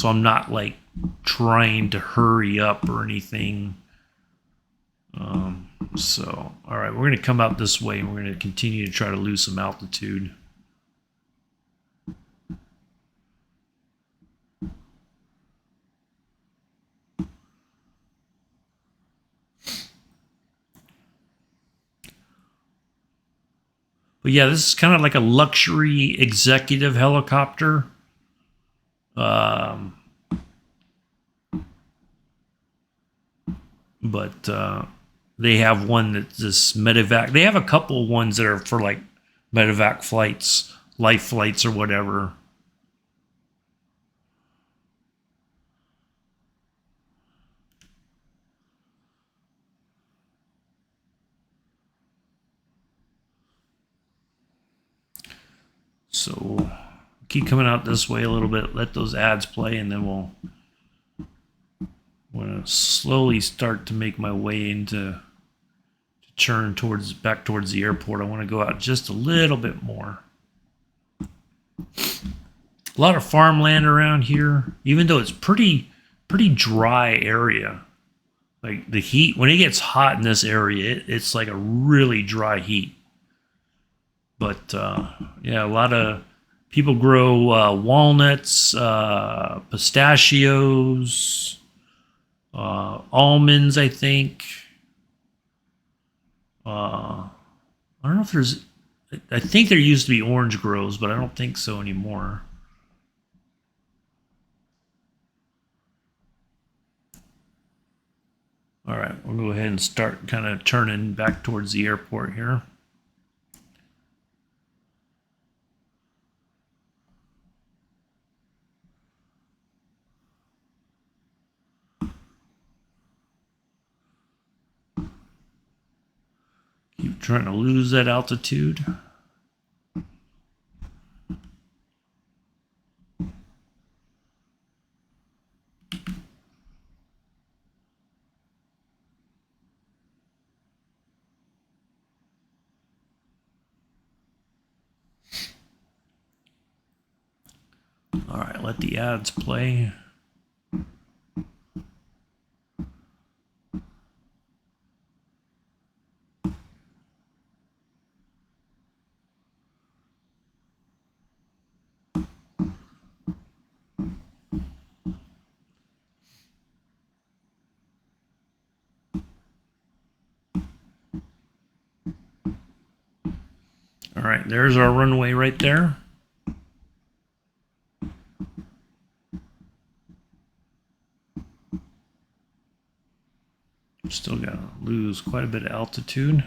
I'm not like trying to hurry up or anything. So, all right, we're going to come out this way and we're going to continue to try to lose some altitude. But yeah, this is kind of like a luxury executive helicopter. But they have one that's this MEDEVAC. They have a couple ones that are for like MEDEVAC flights, life flights or whatever. So keep coming out this way a little bit, let those ads play, and then we'll slowly start to make my way to turn back towards the airport. I want to go out just a little bit more. A lot of farmland around here, even though it's pretty dry area. Like the heat, when it gets hot in this area, it's like a really dry heat. But yeah, a lot of people grow walnuts, pistachios, almonds, I think. I don't know if there's. I think there used to be orange groves, but I don't think so anymore. All right, we'll go ahead and start kind of turning back towards the airport here. Keep trying to lose that altitude. All right, let the ads play. All right, there's our runway right there. Still got to lose quite a bit of altitude.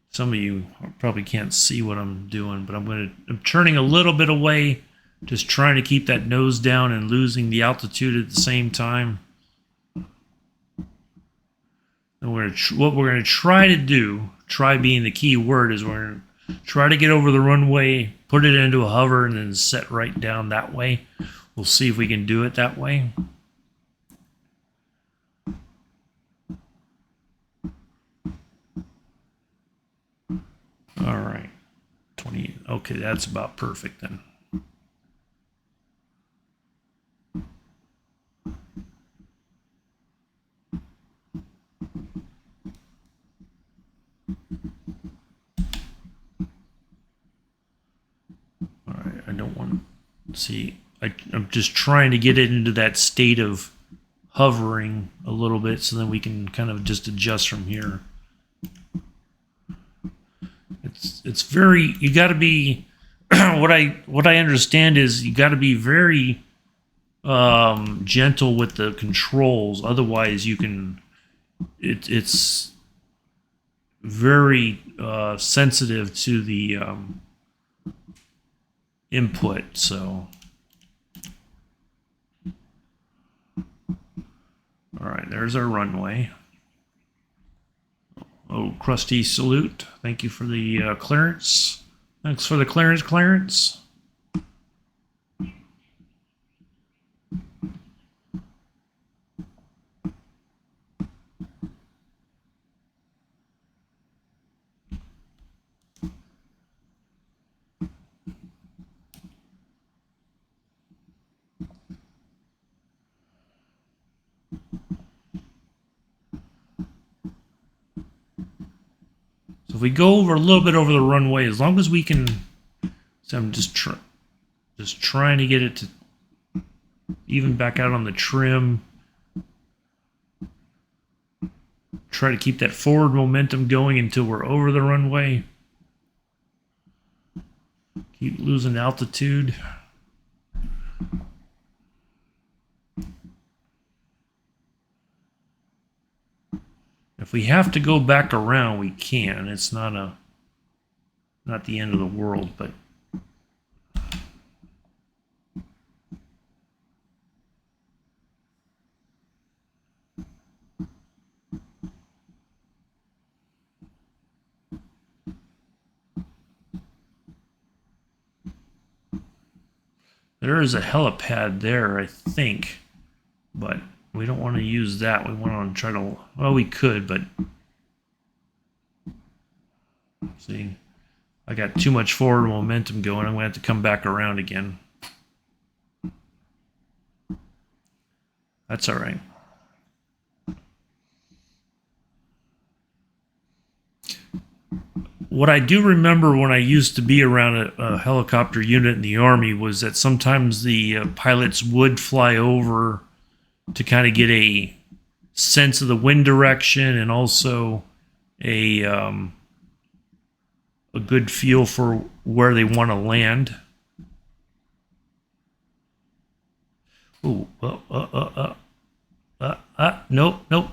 Some of you probably can't see what I'm doing, but I'm turning a little bit away, just trying to keep that nose down and losing the altitude at the same time. And what we're going to try to do, try being the key word, is we're going to try to get over the runway, put it into a hover, and then set right down that way. We'll see if we can do it that way. All right, 20. Okay, that's about perfect then. All right, I don't want to see. I'm just trying to get it into that state of hovering a little bit, so then we can kind of just adjust from here. It's very, you got to be what I understand is you got to be very gentle with the controls, otherwise you can it's very sensitive to the input. So all right, there's our runway. Oh, Krusty, salute. Thank you for the clearance. Thanks for the clearance. So if we go over a little bit over the runway, as long as we can, so I'm just trying to get it to even back out on the trim. Try to keep that forward momentum going until we're over the runway. Keep losing altitude. If we have to go back around, we can. It's not the end of the world, but there is a helipad there, I think, but we don't want to use that. We want to try to, well, we could, but see, I got too much forward momentum going. I'm going to have to come back around again. That's all right. what I do remember when I used to be around a helicopter unit in the Army was that sometimes the pilots would fly over to kind of get a sense of the wind direction and also a good feel for where they want to land. Ooh, nope, nope,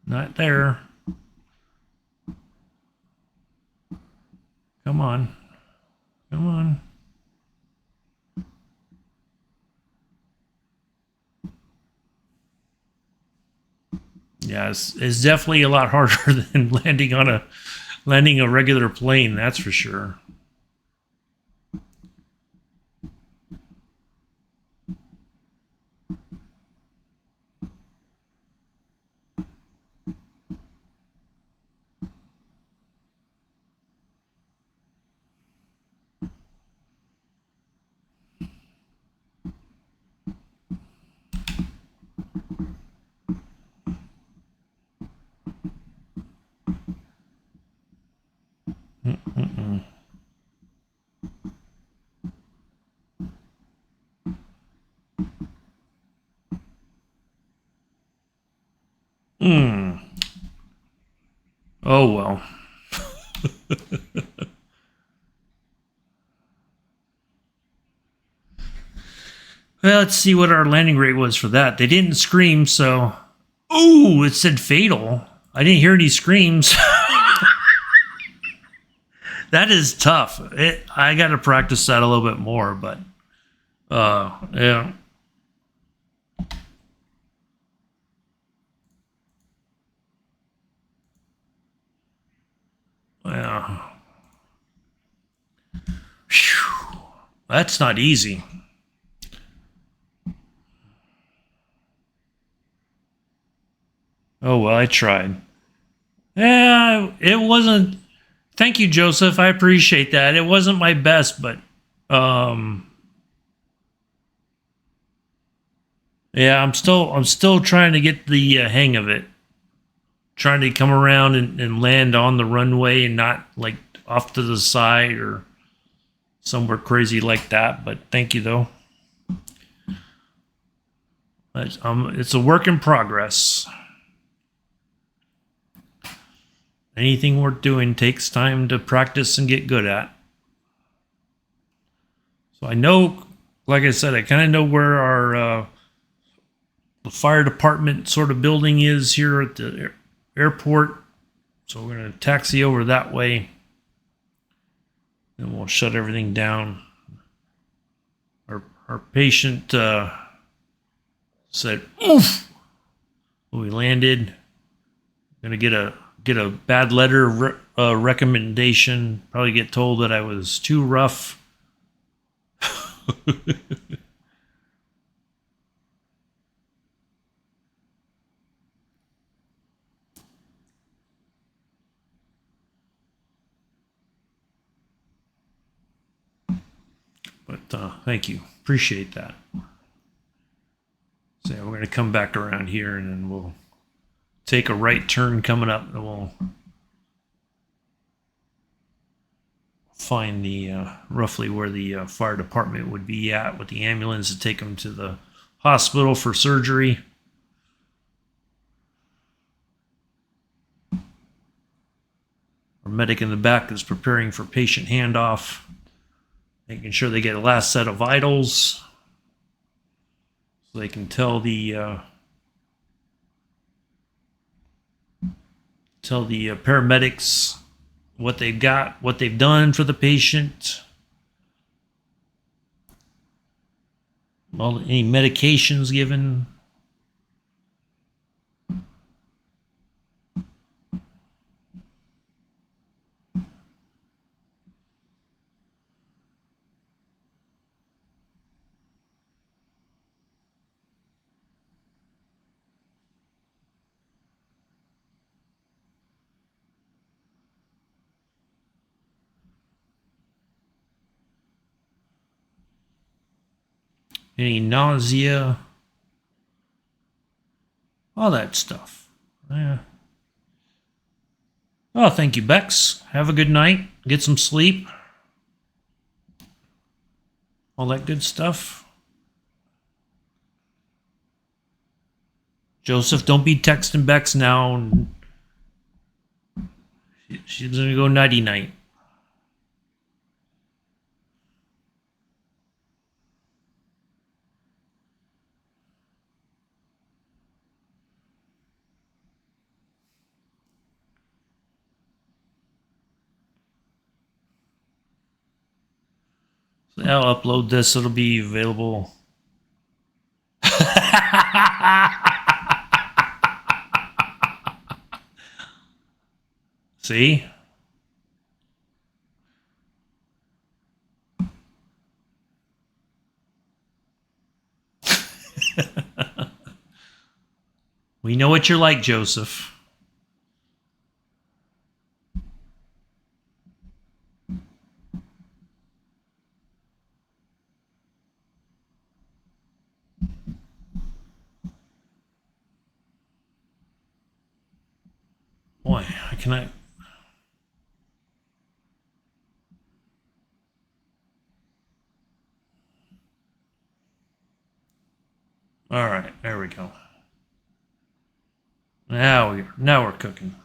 not there. Come on, come on. Yeah, it's definitely a lot harder than landing a regular plane. That's for sure. Mm-mm. Mm. Oh well. Well, let's see what our landing rate was for that. They didn't scream, so. Ooh, it said fatal. I didn't hear any screams. That is tough. I got to practice that a little bit more, but yeah. Yeah. Whew. That's not easy. Oh well, I tried. Yeah, it wasn't. Thank you, Joseph. I appreciate that. It wasn't my best, but um, yeah, I'm still trying to get the hang of it. Trying to come around and land on the runway and not like off to the side or somewhere crazy like that. But thank you though. It's a work in progress. Anything worth doing takes time to practice and get good at. So I know, like I said, I kind of know where our the fire department sort of building is here at the airport. So we're going to taxi over that way. And we'll shut everything down. Our patient said, "Oof!" when we landed. Gonna get a bad letter recommendation. Probably get told that I was too rough. But thank you, appreciate that. So we're gonna come back around here and then we'll take a right turn coming up, and we'll find the roughly where the fire department would be at with the ambulance to take them to the hospital for surgery. Our medic in the back is preparing for patient handoff, making sure they get a last set of vitals so they can tell the paramedics what they've got, what they've done for the patient, any medications given. Any nausea, all that stuff. Yeah. Oh, thank you, Bex. Have a good night. Get some sleep. All that good stuff. Joseph, don't be texting Bex now. She's going to go nighty night. So I'll upload this. It'll be available. See? We know what you're like, Joseph. Boy, I cannot. All right, there we go. Now we're cooking.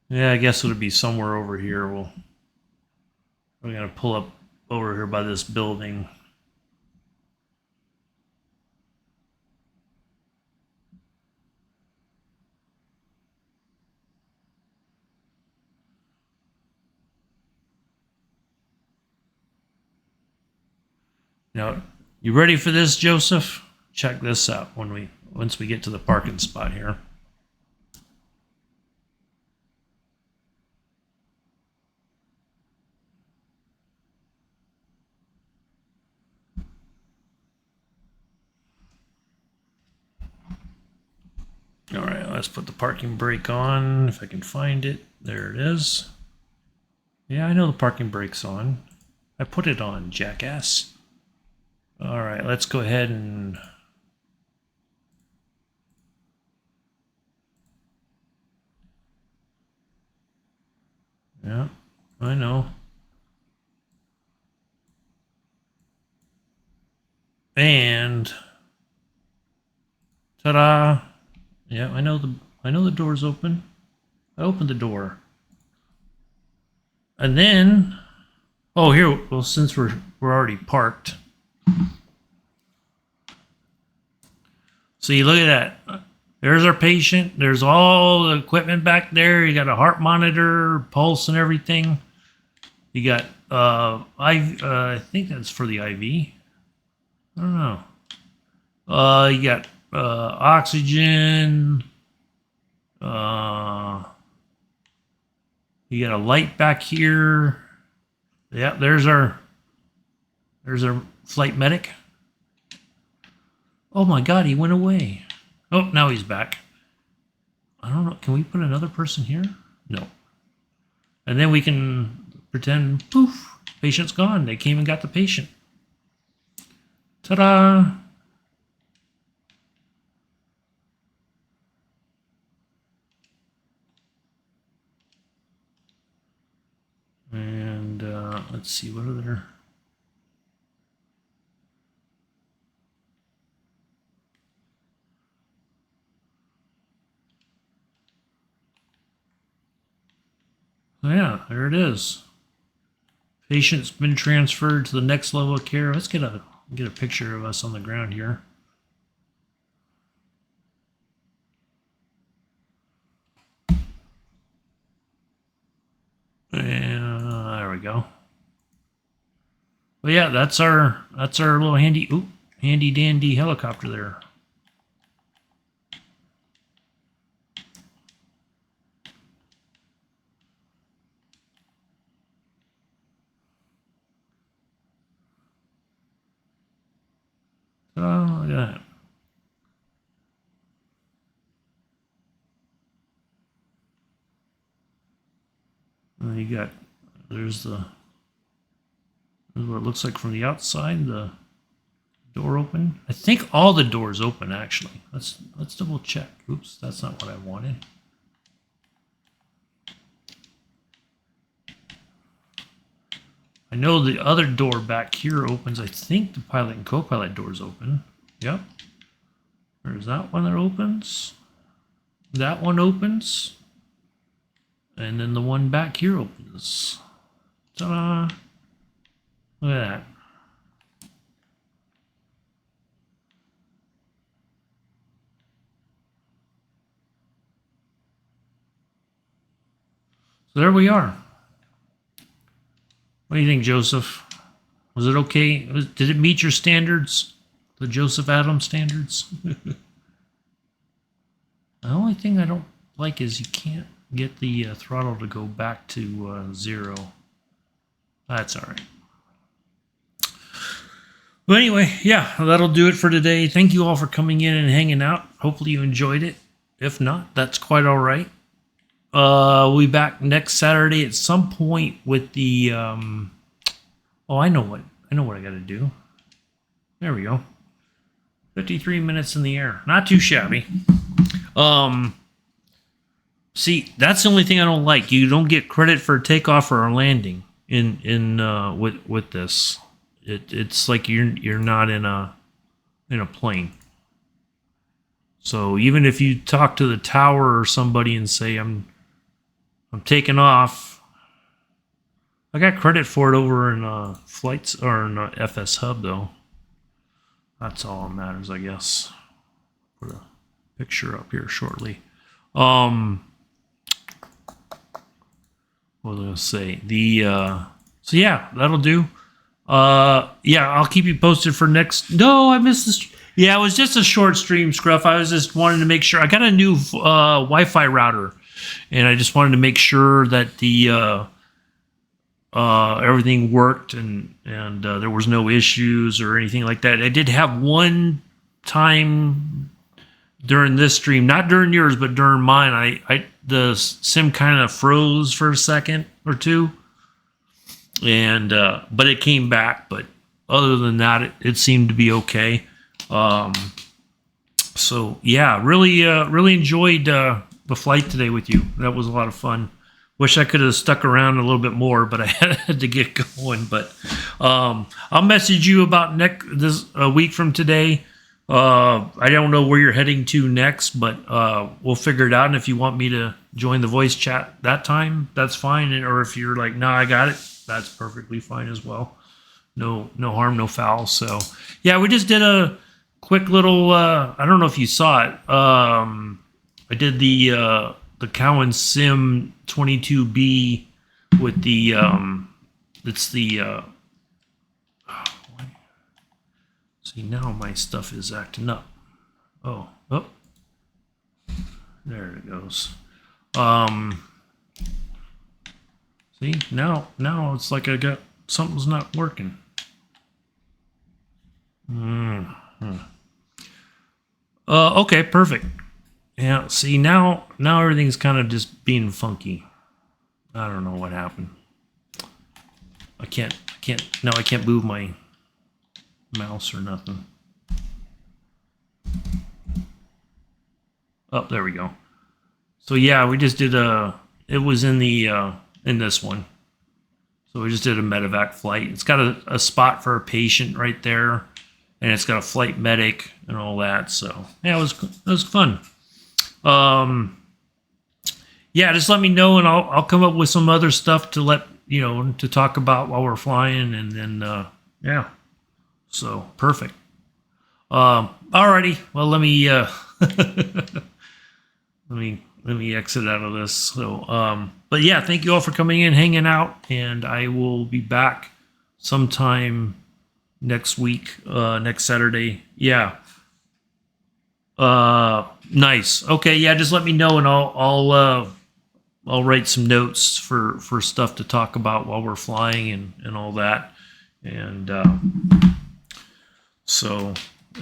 Yeah, I guess it'll be somewhere over here. We're gonna pull up over here by this building. Now, you ready for this, Joseph? Check this out once we get to the parking spot here. All right, let's put the parking brake on if I can find it. There it is. Yeah, I know the parking brake's on. I put it on, jackass. All right, let's go ahead and... Yeah, I know. And... Ta-da! Yeah, I know the door's open. I opened the door. And then... Oh, here, well, since we're already parked. See, look at that. There's our patient. There's all the equipment back there. You got a heart monitor, pulse, and everything. You got I think that's for the IV. I don't know. You got oxygen. You got a light back here. Yeah, there's our flight medic. Oh my God, he went away. Oh, now he's back. I don't know. Can we put another person here? No. And then we can pretend, poof, patient's gone. They came and got the patient. Ta-da! And let's see, what other... Oh yeah, there it is. Patient's been transferred to the next level of care. Let's get a picture of us on the ground here. And there we go. Well, yeah, that's our little handy dandy helicopter there. Oh, look at that. You got, there's what it looks like from the outside, the Door open? I think all the doors open, actually. Let's double check. Oops, that's not what I wanted. I know the other door back here opens. I think the pilot and co-pilot doors open. Yep. There's that one that opens. That one opens. And then the one back here opens. Ta-da! Look at that. So there we are. What do you think, Joseph? Was it okay? Did it meet your standards? The Joseph Adams standards? The only thing I don't like is you can't get the throttle to go back to 0. That's all right. But anyway, yeah, that'll do it for today. Thank you all for coming in and hanging out. Hopefully you enjoyed it. If not, that's quite all right. We'll be back next Saturday at some point with the oh, I know what I got to do. There we go. 53 minutes in the air. Not too shabby. See, that's the only thing I don't like. You don't get credit for takeoff or landing with this. It's like you're not in a plane. So even if you talk to the tower or somebody and say I'm taking off, I got credit for it over in flights or in FS Hub though. That's all that matters, I guess. Put a picture up here shortly. What was I gonna say? So yeah, that'll do. Yeah, I'll keep you posted for next. No, I missed this. Yeah, it was just a short stream, Scruff. I was just wanting to make sure. I got a new Wi-Fi router, and I just wanted to make sure that the everything worked and there was no issues or anything like that. I did have one time during this stream, not during yours, but during mine, the sim kind of froze for a second or two, and but it came back. But other than that, it seemed to be okay. So yeah, really enjoyed the flight today with you. That was a lot of fun. Wish I could have stuck around a little bit more, but I had to get going. But I'll message you about a week from today. I don't know where you're heading to next, but we'll figure it out. And if you want me to join the voice chat that time, that's fine. Or if you're like, no, I got it, that's perfectly fine as well. No harm, no foul. So yeah, we just did a quick little. I don't know if you saw it. I did the Cowan Sim 22B with the it's the. See, now my stuff is acting up. Oh, there it goes. See, now it's like I got something's not working. Okay, perfect. Yeah, see, now everything's kind of just being funky. I don't know what happened. I can't move my mouse or nothing. Oh, there we go. So yeah, we just did it was in this one. So we just did a MEDEVAC flight. It's got a spot for a patient right there, and it's got a flight medic and all that. So yeah, it was fun. Yeah, just let me know, and I'll come up with some other stuff to talk about while we're flying, and then yeah. So perfect. Alrighty. Well, let me let me exit out of this. So, but yeah, thank you all for coming in, hanging out, and I will be back sometime next week, next Saturday. Yeah. Nice. Okay. Yeah. Just let me know, and I'll write some notes for stuff to talk about while we're flying and all that. And, so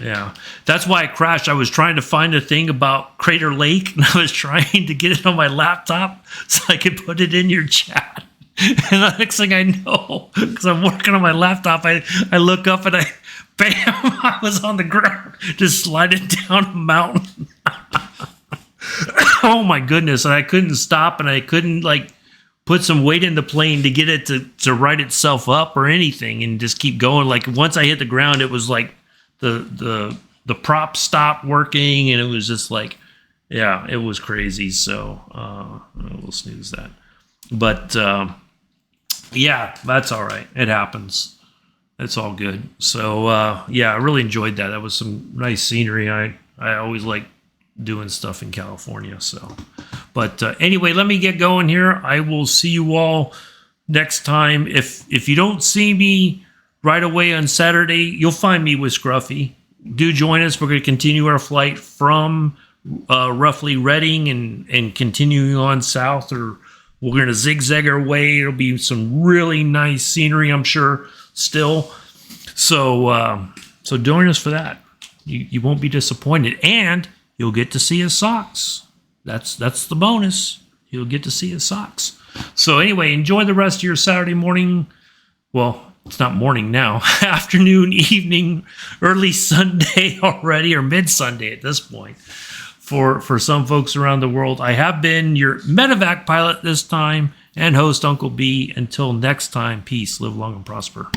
yeah, that's why I crashed. I was trying to find a thing about Crater Lake, and I was trying to get it on my laptop so I could put it in your chat. And the next thing I know, because I'm working on my laptop, I look up and I bam, I was on the ground, just sliding down a mountain. Oh my goodness. And I couldn't stop, and I couldn't like put some weight in the plane to get it to right itself up or anything, and just keep going. Like once I hit the ground, it was like the prop stopped working, and it was just like, yeah, it was crazy. So we'll snooze that. But yeah, that's all right. It happens. It's all good. So yeah, I really enjoyed that. That was some nice scenery. I always like doing stuff in California. So, but anyway, let me get going here. I will see you all next time. If you don't see me right away on Saturday, you'll find me with Scruffy. Do join us. We're going to continue our flight from roughly Reading and continuing on south, or we're going to zigzag our way. It'll be some really nice scenery, I'm sure, still. So so join us for that. You won't be disappointed, and you'll get to see his socks. That's the bonus. You'll get to see his socks. So anyway, enjoy the rest of your Saturday morning. Well, it's not morning now. Afternoon, evening, early Sunday already, or mid-Sunday at this point. For some folks around the world. I have been your MEDEVAC pilot this time and host Uncle B. Until next time, peace, live long and prosper.